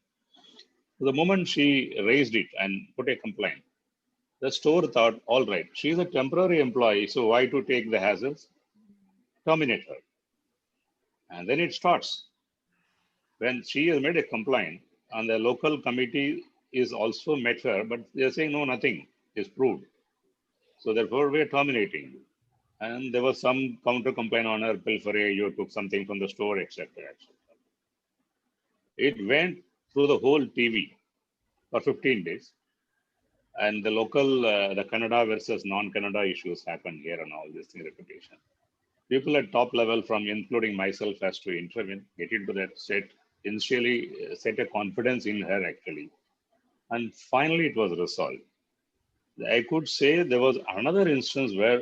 The moment she raised it and put a complaint, the store thought, all right, she's a temporary employee, so why to take the hassles? Terminate her. And then it starts. When she has made a complaint, and the local committee is also met her, but they're saying, no, nothing is proved. So therefore, we're terminating. And there was some counter complaint on her, pilfery, you took something from the store, etc. etc. It went through the whole TV for 15 days. And the local, the Kannada versus non-Kannada issues happened here and all this thing, reputation. People at top level, from including myself, has to intervene, get into that set, initially set a confidence in her actually. And finally it was resolved. I could say there was another instance where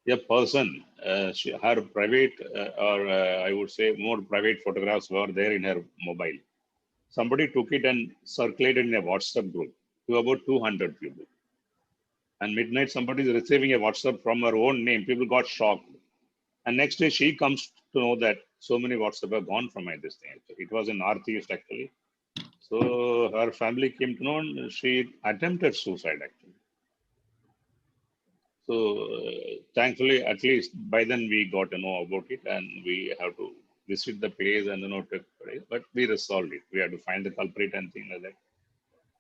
a person, her private, or I would say more private photographs were there in her mobile. Somebody took it and circulated in a WhatsApp group to about 200 people. And midnight, somebody is receiving a WhatsApp from her own name. People got shocked. And next day, she comes to know that so many WhatsApp have gone from my this thing. It was in Northeast, actually. So her family came to know, and she attempted suicide, actually. So thankfully, at least by then we got to know about it, and we have to visit the place and take place. But we resolved it. We had to find the culprit and things like that.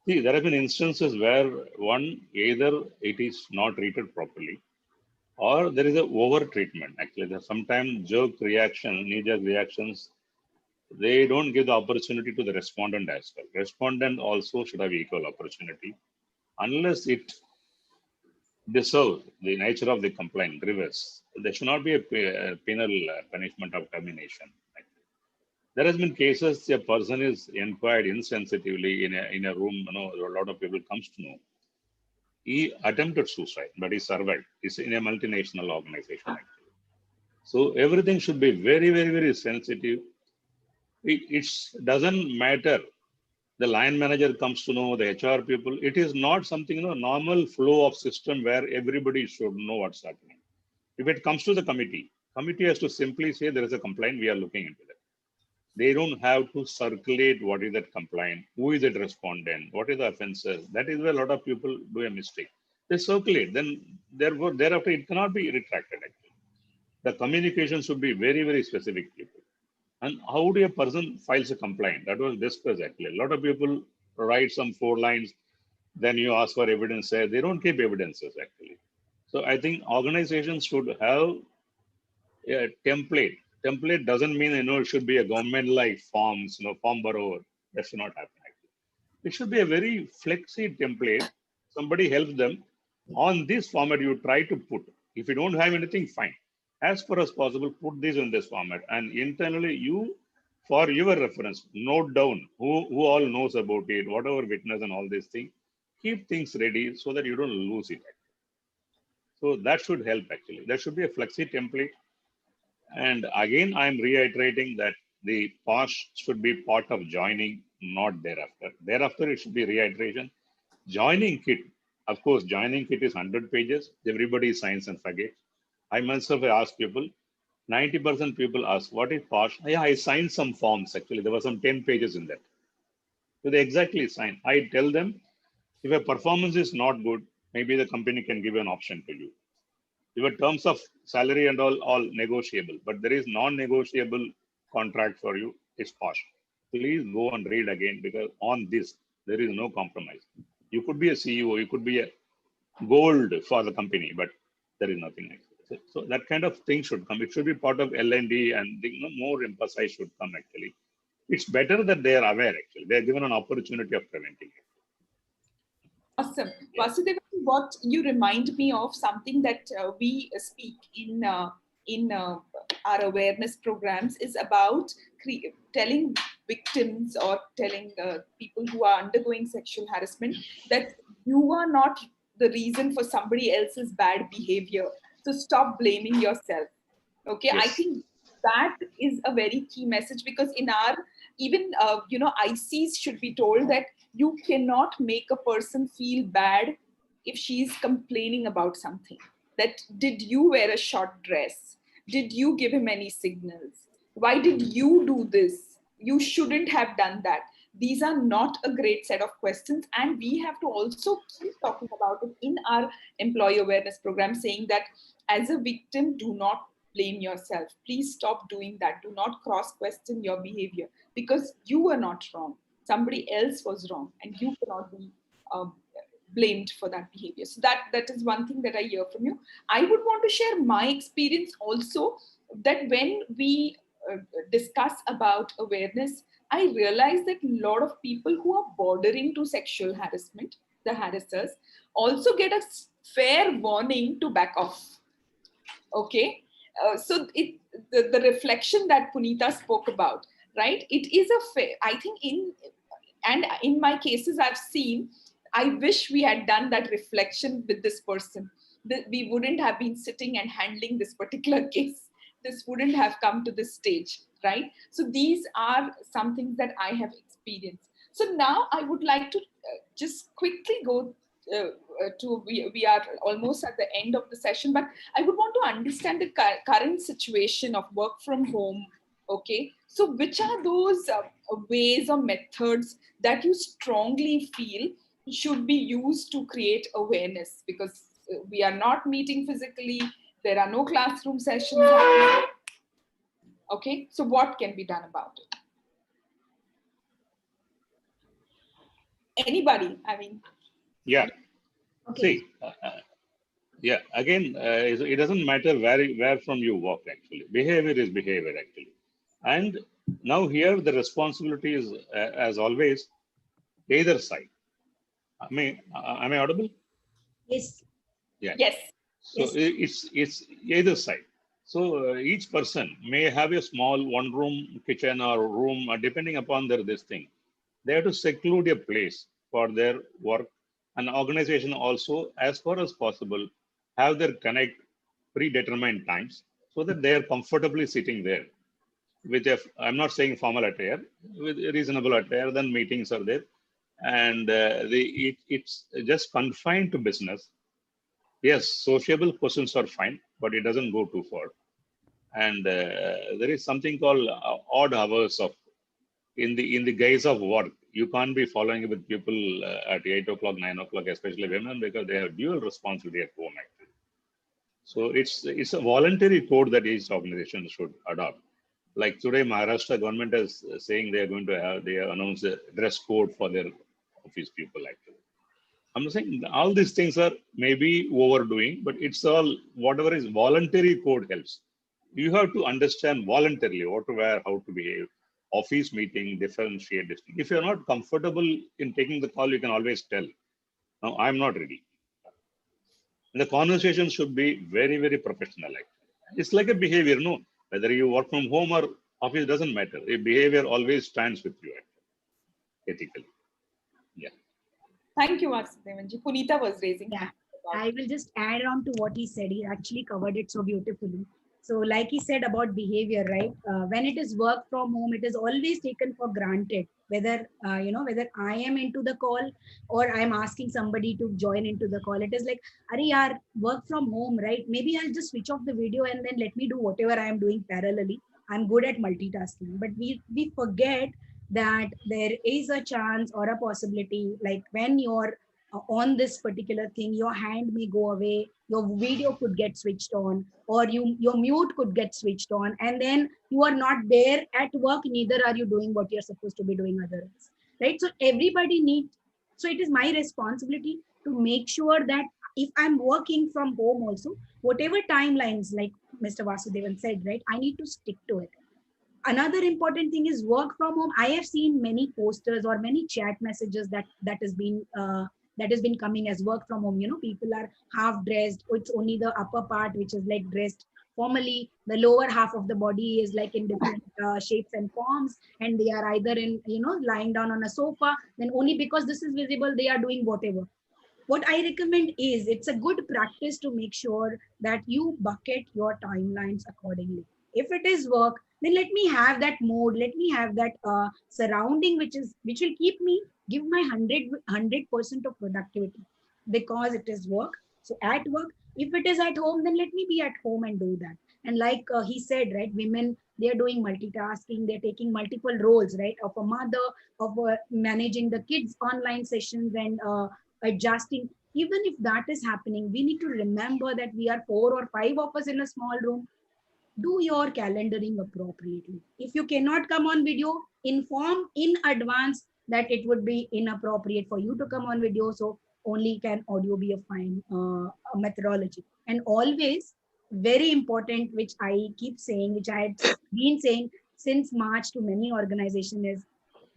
See, there have been instances where one, either it is not treated properly, or there is a over treatment. Actually, there's sometimes knee-jerk reactions, they don't give the opportunity to the respondent as well. Respondent also should have equal opportunity, unless it deserves the nature of the complaint, grievous. There should not be a penal punishment of termination. There has been cases a person is inquired insensitively in a room. A lot of people comes to know. He attempted suicide, but he survived. He's in a multinational organization, actually. So everything should be very, very, very sensitive. It doesn't matter. The line manager comes to know, the HR people. It is not something, normal flow of system where everybody should know what's happening. If it comes to the committee has to simply say there is a complaint, we are looking into that. They don't have to circulate what is that complaint, who is that respondent, what is the offenses. That is where a lot of people do a mistake. They circulate, then thereafter it cannot be retracted actually. The communication should be very, very specific people. And how do a person files a complaint? That was discussed actually. A lot of people write some 4 lines, then you ask for evidence, they don't keep evidences actually. So I think organizations should have a template. Template doesn't mean, it should be a government-like forms, form borrower. That should not happen actually. It should be a very flexi template. Somebody helps them. On this format, you try to put. If you don't have anything, fine. As far as possible, put this in this format. And internally, you, for your reference, note down who all knows about it, whatever witness and all these things. Keep things ready so that you don't lose it. So that should help actually. There should be a flexi template. And again, I'm reiterating that the POSH should be part of joining, not thereafter. Thereafter, it should be reiteration. Joining kit, of course, joining kit is 100 pages. Everybody signs and forgets. I myself ask people, 90% people ask, what is POSH? Yeah, I signed some forms actually. There were some 10 pages in that. So they exactly sign. I tell them, if a performance is not good, maybe the company can give an option to you. Your terms of salary and all negotiable, but there is non-negotiable contract for you. It's POSH. Please go and read again, because on this there is no compromise. You could be a CEO, you could be a gold for the company, but there is nothing like. So that kind of thing should come. It should be part of L&D, and more emphasis should come actually. It's better that they are aware actually. They are given an opportunity of preventing it. Awesome. Yeah. Vasudevan, what you remind me of something that we speak in our awareness programs is about telling victims or telling people who are undergoing sexual harassment that you are not the reason for somebody else's bad behavior. So stop blaming yourself. Okay, I Yes. think that is a very key message, because in our even ICs should be told that you cannot make a person feel bad if she's complaining about something. That did you wear a short dress? Did you give him any signals? Why did you do this? You shouldn't have done that. These are not a great set of questions, and we have to also keep talking about it in our employee awareness program, saying that as a victim, do not blame yourself. Please stop doing that. Do not cross question your behavior, because you were not wrong. Somebody else was wrong, and you cannot be um, blamed for that behavior. So that is one thing that I hear from you. I would want to share my experience also, that when we discuss about awareness, I realize that a lot of people who are bordering to sexual harassment, the harassers, also get a fair warning to back off. Okay, so the reflection that Punita spoke about, right? It is a fair, I think, in my cases I've seen, I wish we had done that reflection with this person, that we wouldn't have been sitting and handling this particular case. This wouldn't have come to this stage, right? So these are some things that I have experienced. So now I would like to just quickly go we are almost at the end of the session, but I would want to understand the current situation of work from home. Okay, so which are those ways or methods that you strongly feel should be used to create awareness? Because we are not meeting physically, there are no classroom sessions happening. Okay, so what can be done about it? Anybody? I mean, Yeah. Okay. See, yeah. Again, it doesn't matter where from you walk. Actually, behavior is behavior. Actually, and now here the responsibility is, as always, either side. Am I audible? Yes. Yeah. yes. So Yes. it's either side. So each person may have a small one room kitchen or room, depending upon their this thing. They have to seclude a place for their work. An organization also, as far as possible, have their connect predetermined times so that they are comfortably sitting there with a, I'm not saying formal attire, with reasonable attire, then meetings are there. And it's just confined to business. Yes, sociable questions are fine, but it doesn't go too far. And there is something called odd hours of in the guise of work. You can't be following with people at 8 o'clock, 9 o'clock, especially women, because they have dual responsibility at home. Actually, so it's a voluntary code that each organization should adopt. Like today, Maharashtra government is saying they are going to have, they announce a dress code for their office people. Actually, I'm saying all these things are maybe overdoing, but it's all whatever is voluntary code helps. You have to understand voluntarily what to wear, how to behave. Office meeting, differentiate this. If you're not comfortable in taking the call, you can always tell, no, I'm not ready. And the conversation should be very, very professional. Actually. It's like a behavior, no? Whether you work from home or office doesn't matter. A behavior always stands with you, actually, ethically. Yeah. Thank you, Vasudevanji. Punita was raising Yeah, hand. I will just add on to what he said. He actually covered it so beautifully. So, like he said about behavior, right? When it is work from home, it is always taken for granted whether whether I am into the call or I'm asking somebody to join into the call. It is like, are yaar, work from home, right? Maybe I'll just switch off the video and then let me do whatever I am doing parallelly. I'm good at multitasking, but we forget that there is a chance or a possibility, like when you're on this particular thing, your hand may go away, your video could get switched on, or your mute could get switched on, and then you are not there at work, neither are you doing what you're supposed to be doing otherwise, right? So everybody needs, so it is my responsibility to make sure that if I'm working from home also, whatever timelines, like Mr. Vasudevan said, right, I need to stick to it. Another important thing is work from home. I have seen many posters or many chat messages that has been that has been coming as work from home. People are half dressed. It's only the upper part which is like dressed formally. The lower half of the body is like in different shapes and forms, and they are either in lying down on a sofa. Then only because this is visible, they are doing whatever. What I recommend is, it's a good practice to make sure that you bucket your timelines accordingly. If it is work, then let me have that mode, let me have that surrounding which will keep me give my 100% of productivity, because it is work. So at work, if it is at home, then let me be at home and do that. And like he said, right, women, they are doing multitasking, they're taking multiple roles, right, of a mother, of managing the kids online sessions, and adjusting. Even if that is happening, we need to remember that we are 4 or 5 of us in a small room. Do your calendaring appropriately. If you cannot come on video, inform in advance that it would be inappropriate for you to come on video. So only can audio be a fine methodology. And always, very important, which I keep saying, which I had been saying since March to many organizations, is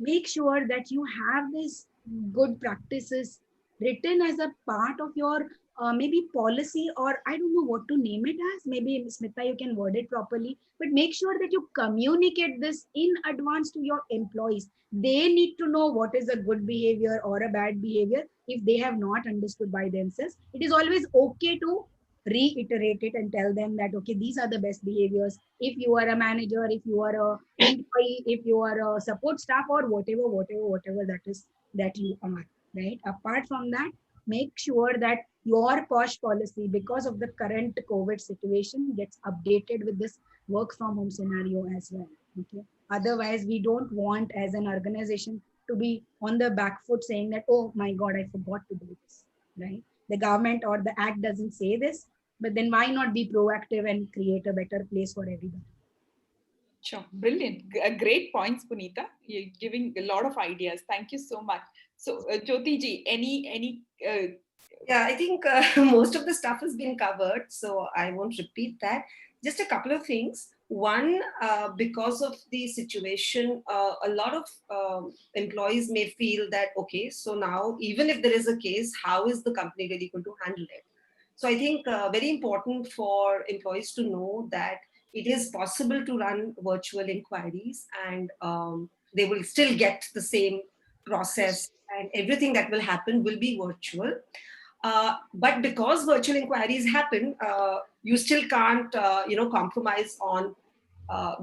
make sure that you have this good practices written as a part of your maybe policy, or I don't know what to name it as. Maybe Smita, you can word it properly, but make sure that you communicate this in advance to your employees. They need to know what is a good behavior or a bad behavior if they have not understood by themselves. It is always okay to reiterate it and tell them that, okay, these are the best behaviors. If you are a manager, if you are a employee, if you are a support staff, or whatever that is that you are, right? Apart from that, make sure that your posh policy, because of the current COVID situation, gets updated with this work from home scenario as well. Okay. Otherwise, we don't want as an organization to be on the back foot saying that, oh my God, I forgot to do this, right? The government or the act doesn't say this, but then why not be proactive and create a better place for everybody? Sure, brilliant. Great points, Punita. You're giving a lot of ideas. Thank you so much. So, Jyoti ji, any Yeah, I think most of the stuff has been covered, so I won't repeat that. Just a couple of things. One, because of the situation, a lot of employees may feel that, okay, so now even if there is a case, how is the company really going to handle it? So I think very important for employees to know that it is possible to run virtual inquiries, and they will still get the same process, and everything that will happen will be virtual. But because virtual inquiries happen, you still can't, compromise on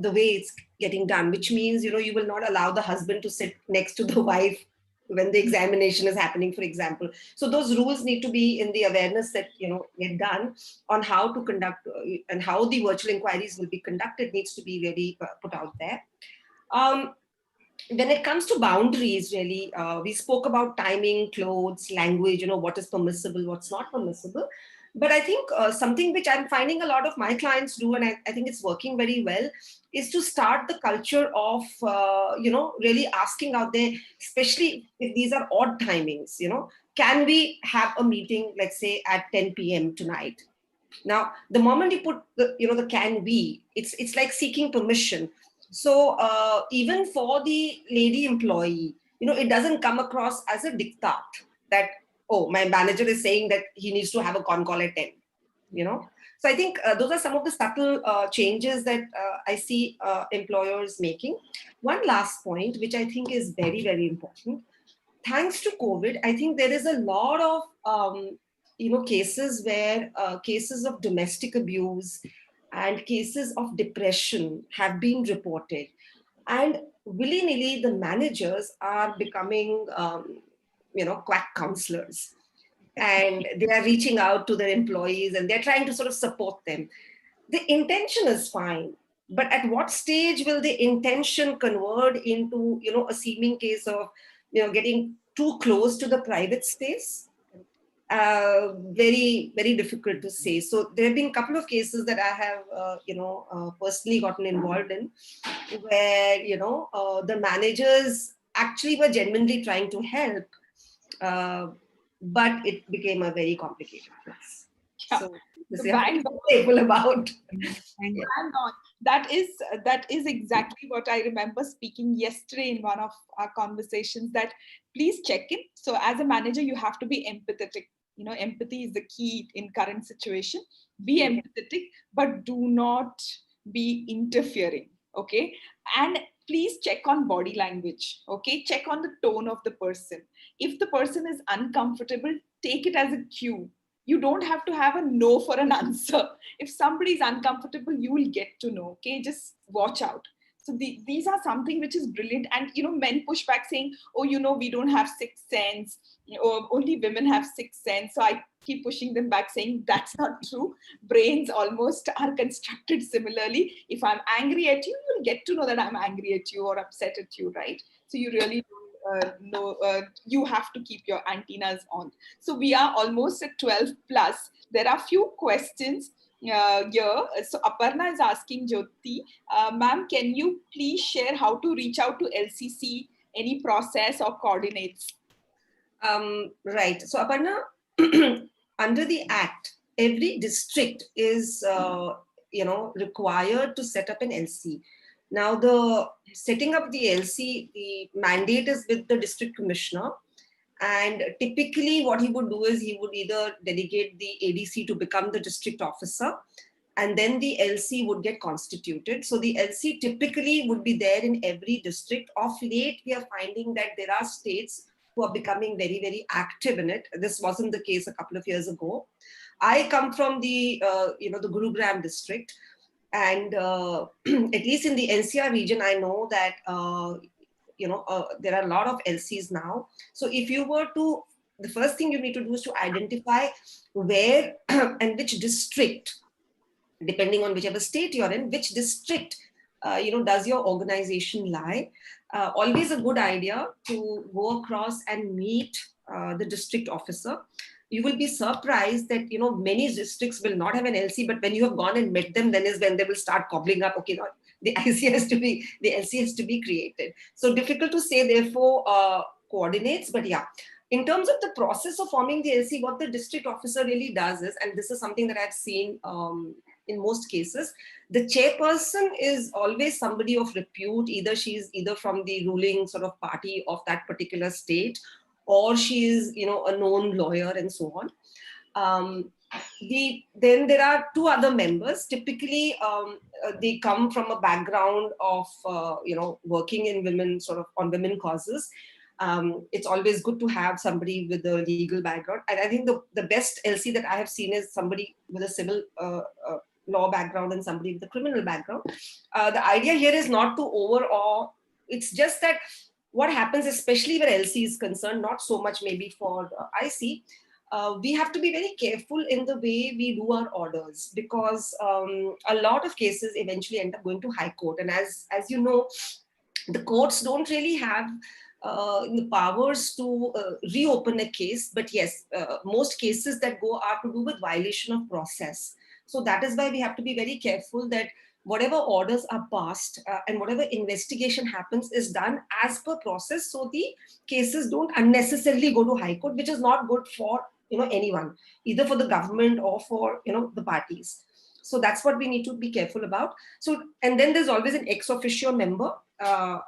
the way it's getting done, which means, you will not allow the husband to sit next to the wife when the examination is happening, for example. So those rules need to be in the awareness that, get done on how to conduct and how the virtual inquiries will be conducted needs to be really put out there. When it comes to boundaries, really, we spoke about timing, clothes, language, what is permissible, what's not permissible. But I think something which I'm finding a lot of my clients do, and I think it's working very well, is to start the culture of, really asking out there, especially if these are odd timings, can we have a meeting, let's say at 10 p.m. tonight? Now, the moment you put the can we, it's like seeking permission. So even for the lady employee, it doesn't come across as a diktat that, oh, my manager is saying that he needs to have a con call at 10, So I think those are some of the subtle changes that I see employers making. One last point, which I think is very, very important. Thanks to COVID, I think there is a lot of, cases where cases of domestic abuse and cases of depression have been reported. And willy-nilly, the managers are becoming, quack counselors. And they are reaching out to their employees and they're trying to sort of support them. The intention is fine. But at what stage will the intention convert into, a seeming case of, getting too close to the private space? Very, very difficult to say. So there have been a couple of cases that I have, personally gotten involved in, where the managers actually were genuinely trying to help, but it became a very complicated process. Yeah. So this So you have to bang be careful about. Thank Yeah. bang on. That is exactly what I remember speaking yesterday in one of our conversations. That please check in. So as a manager, you have to be empathetic. You know, empathy is the key in current situation. Be empathetic, but do not be interfering. Okay, and please check on body language. Okay, check on the tone of the person. If the person is uncomfortable, take it as a cue. You don't have to have a no for an answer. If somebody is uncomfortable, you will get to know. Okay, just watch out. So these are something which is brilliant. And men push back saying, oh, we don't have sixth sense, or only women have sixth sense. So I keep pushing them back saying that's not true. Brains almost are constructed similarly. If I'm angry at you, you'll get to know that I'm angry at you or upset at you, right? So you really know, you have to keep your antennas on. So we are almost at 12 plus. There are few questions here. So Aparna is asking Jyoti, ma'am, can you please share how to reach out to LCC, any process or coordinates? Right. So Aparna, under the Act, every district is required to set up an LC. Now, the setting up the LC, the mandate is with the district commissioner. And typically, what he would do is he would either delegate the ADC to become the district officer, and then the LC would get constituted. So the LC typically would be there in every district. Of late, we are finding that there are states who are becoming very, very active in it. This wasn't the case a couple of years ago. I come from the the Gurugram district, and at least in the NCR region, I know that there are a lot of LCs now. So if you were to, the first thing you need to do is to identify where and which district, depending on whichever state you're in, which district does your organization lie. Always a good idea to go across and meet the district officer. You will be surprised that many districts will not have an LC, but when you have gone and met them, then is when they will start cobbling up. Okay, now the LC has to be created. So difficult to say, therefore, coordinates. But yeah, in terms of the process of forming the LC, what the district officer really does is, and this is something that I've seen in most cases, the chairperson is always somebody of repute. Either she's from the ruling sort of party of that particular state, or she is a known lawyer and so on. Then there are two other members. Typically, they come from a background of working in women, sort of on women causes. It's always good to have somebody with a legal background. And I think the best LC that I have seen is somebody with a civil law background and somebody with a criminal background. The idea here is not to overawe. It's just that what happens, especially where LC is concerned, not so much maybe for IC, we have to be very careful in the way we do our orders, because a lot of cases eventually end up going to High Court. And as you know, the courts don't really have the powers to reopen a case. But yes, most cases that go are to do with violation of process. So that is why we have to be very careful that whatever orders are passed and whatever investigation happens is done as per process, so the cases don't unnecessarily go to High Court, which is not good for anyone, either for the government or for the parties. So that's what we need to be careful about. So, and then there's always an ex officio member,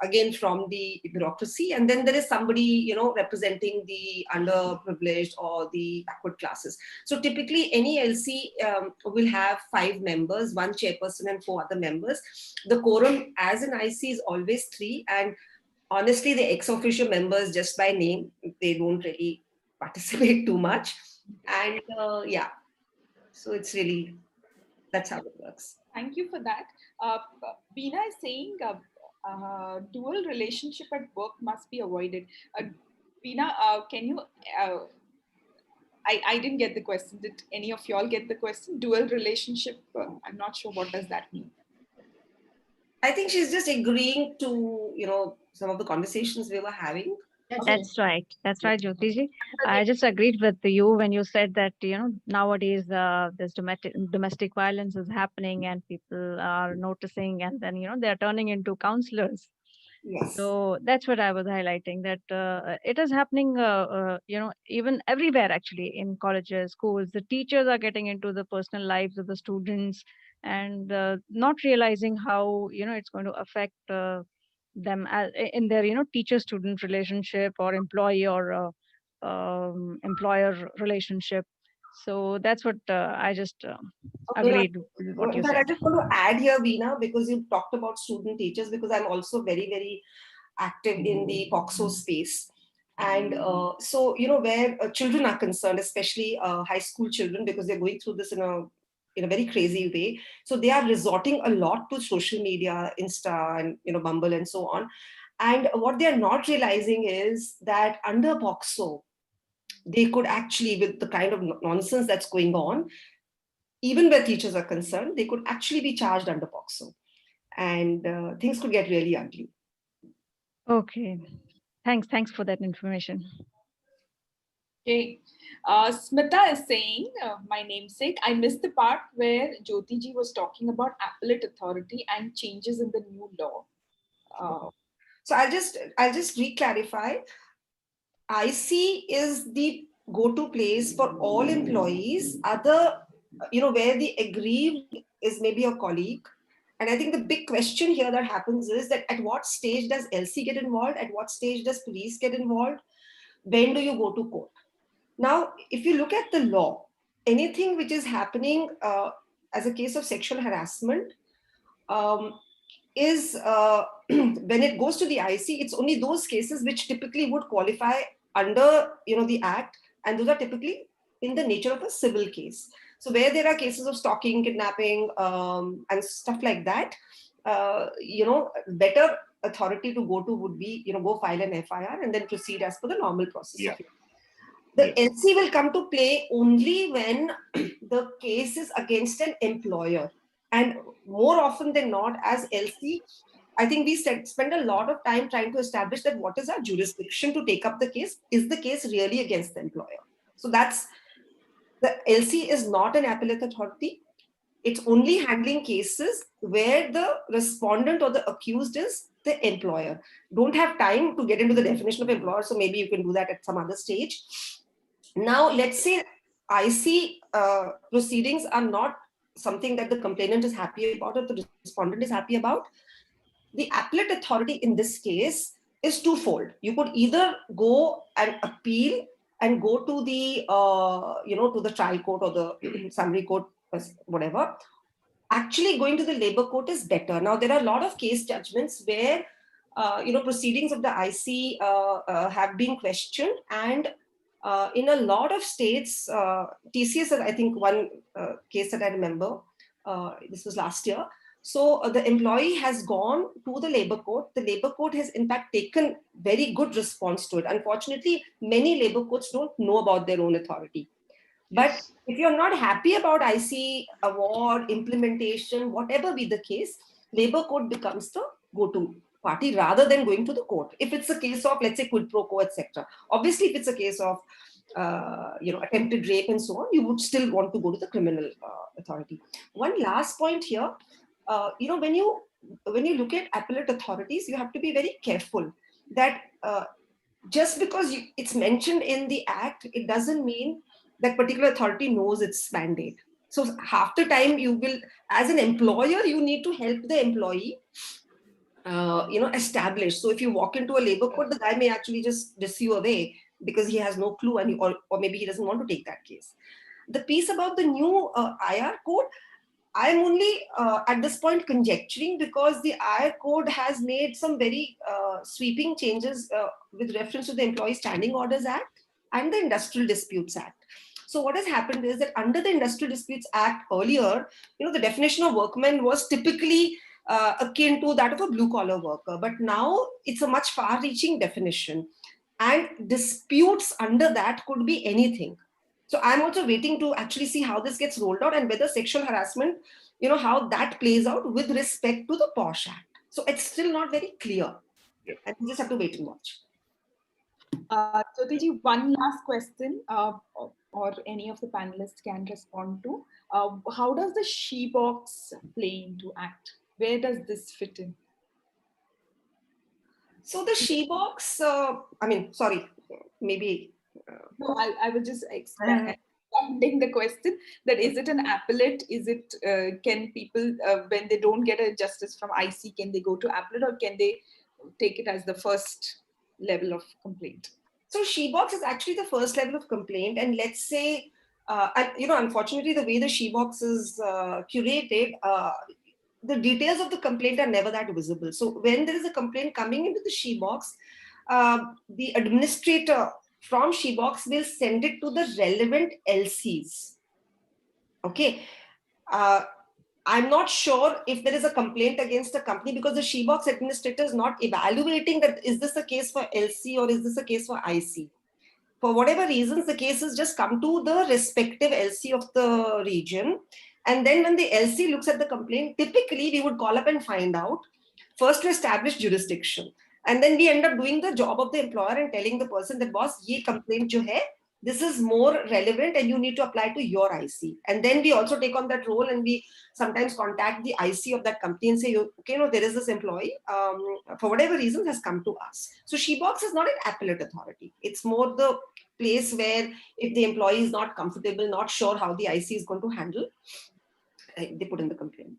again from the bureaucracy, and then there is somebody representing the underprivileged or the backward classes. So typically any LC will have 5 members, 1 chairperson and 4 other members. The quorum as an IC is always 3, and honestly the ex officio members, just by name, they don't really participate too much. And yeah, so it's really, that's how it works. Thank you for that. Beena is saying dual relationship at work must be avoided. Beena, can you? I didn't get the question. Did any of y'all get the question? Dual relationship. I'm not sure what does that mean. I think she's just agreeing to some of the conversations we were having. That's right. That's right, Jyotiji. I just agreed with you when you said that, nowadays this domestic violence is happening and people are noticing, and then, they're turning into counselors. Yes. So that's what I was highlighting, that it is happening, even everywhere actually, in colleges, schools. The teachers are getting into the personal lives of the students, and not realizing how, it's going to affect them in their, teacher-student relationship, or employee or employer relationship. So that's what I just No, agreed with what in you fact, I said. just want to add here, Veena, because you talked about student teachers, because I'm also very, very active in the POXO space. And so, where children are concerned, especially high school children, because they're going through this in a very crazy way. So they are resorting a lot to social media, Insta and, Bumble and so on. And what they're not realizing is that under POXO, they could actually, with the kind of nonsense that's going on, even where teachers are concerned, they could actually be charged under POXO. And things could get really ugly. Okay. Thanks for that information. Okay. Smita is saying, my namesake, I missed the part where Jyoti ji was talking about appellate authority and changes in the new law. So I'll just re-clarify. IC is the go-to place for all employees, where the aggrieved is maybe a colleague. And I think the big question here that happens is that at what stage does LC get involved? At what stage does police get involved? When do you go to court? Now, if you look at the law, anything which is happening as a case of sexual harassment um, is when it goes to the IC, it's only those cases which typically would qualify under the Act, and those are typically in the nature of a civil case. So where there are cases of stalking, kidnapping, and stuff like that, better authority to go to would be go file an FIR and then proceed as per the normal process of it. The LC will come to play only when the case is against an employer. And more often than not, as LC, I think we spend a lot of time trying to establish that what is our jurisdiction to take up the case. Is the case really against the employer? So the LC is not an appellate authority. It's only handling cases where the respondent or the accused is the employer. Don't have time to get into the definition of employer, so maybe you can do that at some other stage. Now, let's say IC proceedings are not something that the complainant is happy about or the respondent is happy about. The appellate authority in this case is twofold. You could either go and appeal and go to the to the trial court or the summary court, whatever. Actually, going to the labor court is better. Now, there are a lot of case judgments where proceedings of the IC have been questioned, and in a lot of states, TCS, I think one case that I remember, this was last year. So the employee has gone to the labor court. The labor court has in fact taken very good response to it. Unfortunately, many labor courts don't know about their own authority. But if you're not happy about IC award, implementation, whatever be the case, labor court becomes the go-to party rather than going to the court. If it's a case of, let's say, quid pro quo, etc. Obviously, if it's a case of attempted rape and so on, you would still want to go to the criminal authority. One last point here, when you look at appellate authorities, you have to be very careful that just because it's mentioned in the Act, it doesn't mean that particular authority knows its mandate. So half the time you will, as an employer, you need to help the employee establish. So if you walk into a labor court, the guy may actually just diss you away because he has no clue, and or maybe he doesn't want to take that case. The piece about the new IR code, I'm only at this point conjecturing, because the IR code has made some very sweeping changes with reference to the Employee Standing Orders Act and the Industrial Disputes Act. So what has happened is that under the Industrial Disputes Act earlier, the definition of workman was typically akin to that of a blue collar worker. But now it's a much far reaching definition. And disputes under that could be anything. So I'm also waiting to actually see how this gets rolled out and whether sexual harassment, how that plays out with respect to the POSH Act. So it's still not very clear. And we just have to wait and watch. Jyoti, one last question, or any of the panelists can respond to. How does the she-box play into Act? Where does this fit in? So the she box, sorry, maybe. No, I was just expanding the question that is it an appellate? Is it, can people, when they don't get a justice from IC, can they go to appellate, or can they take it as the first level of complaint? So she box is actually the first level of complaint. And let's say, unfortunately, the way the she box is curated, the details of the complaint are never that visible. So when there is a complaint coming into the she box, the administrator from she box will send it to the relevant LCs. Okay. I'm not sure if there is a complaint against a company, because the she box administrator is not evaluating that is this a case for LC or is this a case for IC. For whatever reasons, the cases just come to the respective LC of the region. And then when the LC looks at the complaint, typically we would call up and find out, first to establish jurisdiction. And then we end up doing the job of the employer and telling the person that, boss, ye complaint jo hai, this is more relevant and you need to apply to your IC. And then we also take on that role, and we sometimes contact the IC of that company and say, okay, no, there is this employee, for whatever reasons, has come to us. So SheBox is not an appellate authority. It's more the place where if the employee is not comfortable, not sure how the IC is going to handle, they put in the complaint.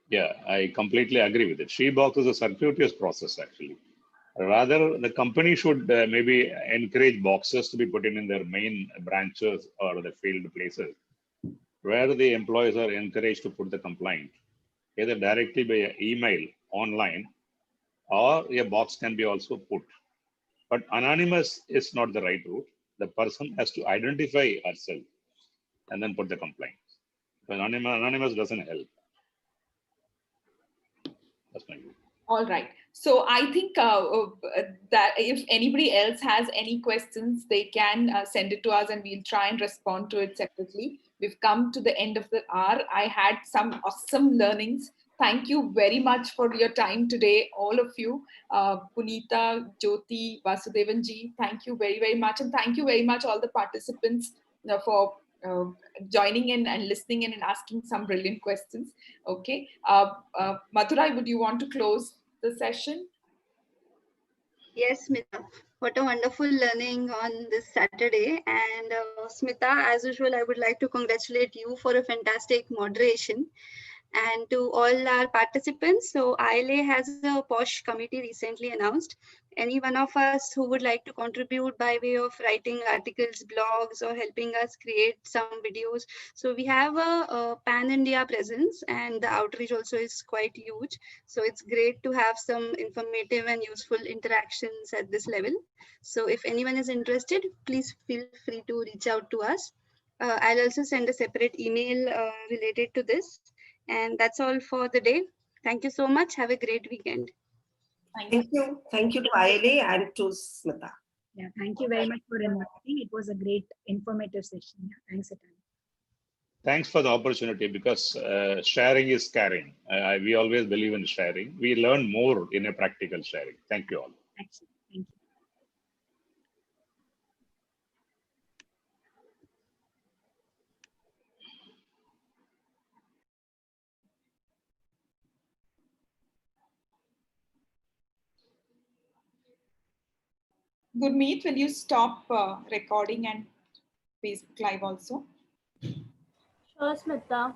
Yeah, I completely agree with it. SheBox is a circuitous process, actually. Rather, the company should maybe encourage boxes to be put in their main branches or the field places, where the employees are encouraged to put the complaint, either directly by email, online, or a box can be also put. But anonymous is not the right route. The person has to identify herself and then put the complaint. But anonymous doesn't help. That's my view. All right. So I think that if anybody else has any questions, they can send it to us and we'll try and respond to it separately. We've come to the end of the hour. I had some awesome learnings. Thank you very much for your time today, all of you. Punita, Jyoti, Vasudevanji, thank you very, very much. And thank you very much all the participants for joining in and listening in and asking some brilliant questions. Okay. Madurai, would you want to close the session? Yes, Smita. What a wonderful learning on this Saturday. And Smita, as usual, I would like to congratulate you for a fantastic moderation. And to all our participants, so ILA has a POSH committee recently announced. Any one of us who would like to contribute by way of writing articles, blogs, or helping us create some videos. So we have a pan-India presence, and the outreach also is quite huge. So it's great to have some informative and useful interactions at this level. So if anyone is interested, please feel free to reach out to us. I'll also send a separate email related to this. And that's all for the day. Thank you so much. Have a great weekend. Thank you. Thank you to ILA and to Smita. Yeah, thank you very much for inviting. It was a great informative session. Yeah, thanks, Atan. Thanks for the opportunity, because sharing is caring. We always believe in sharing. We learn more in a practical sharing. Thank you all. Excellent. Thank you. Gurmeet, will you stop recording and Facebook Live also? Sure, Smita.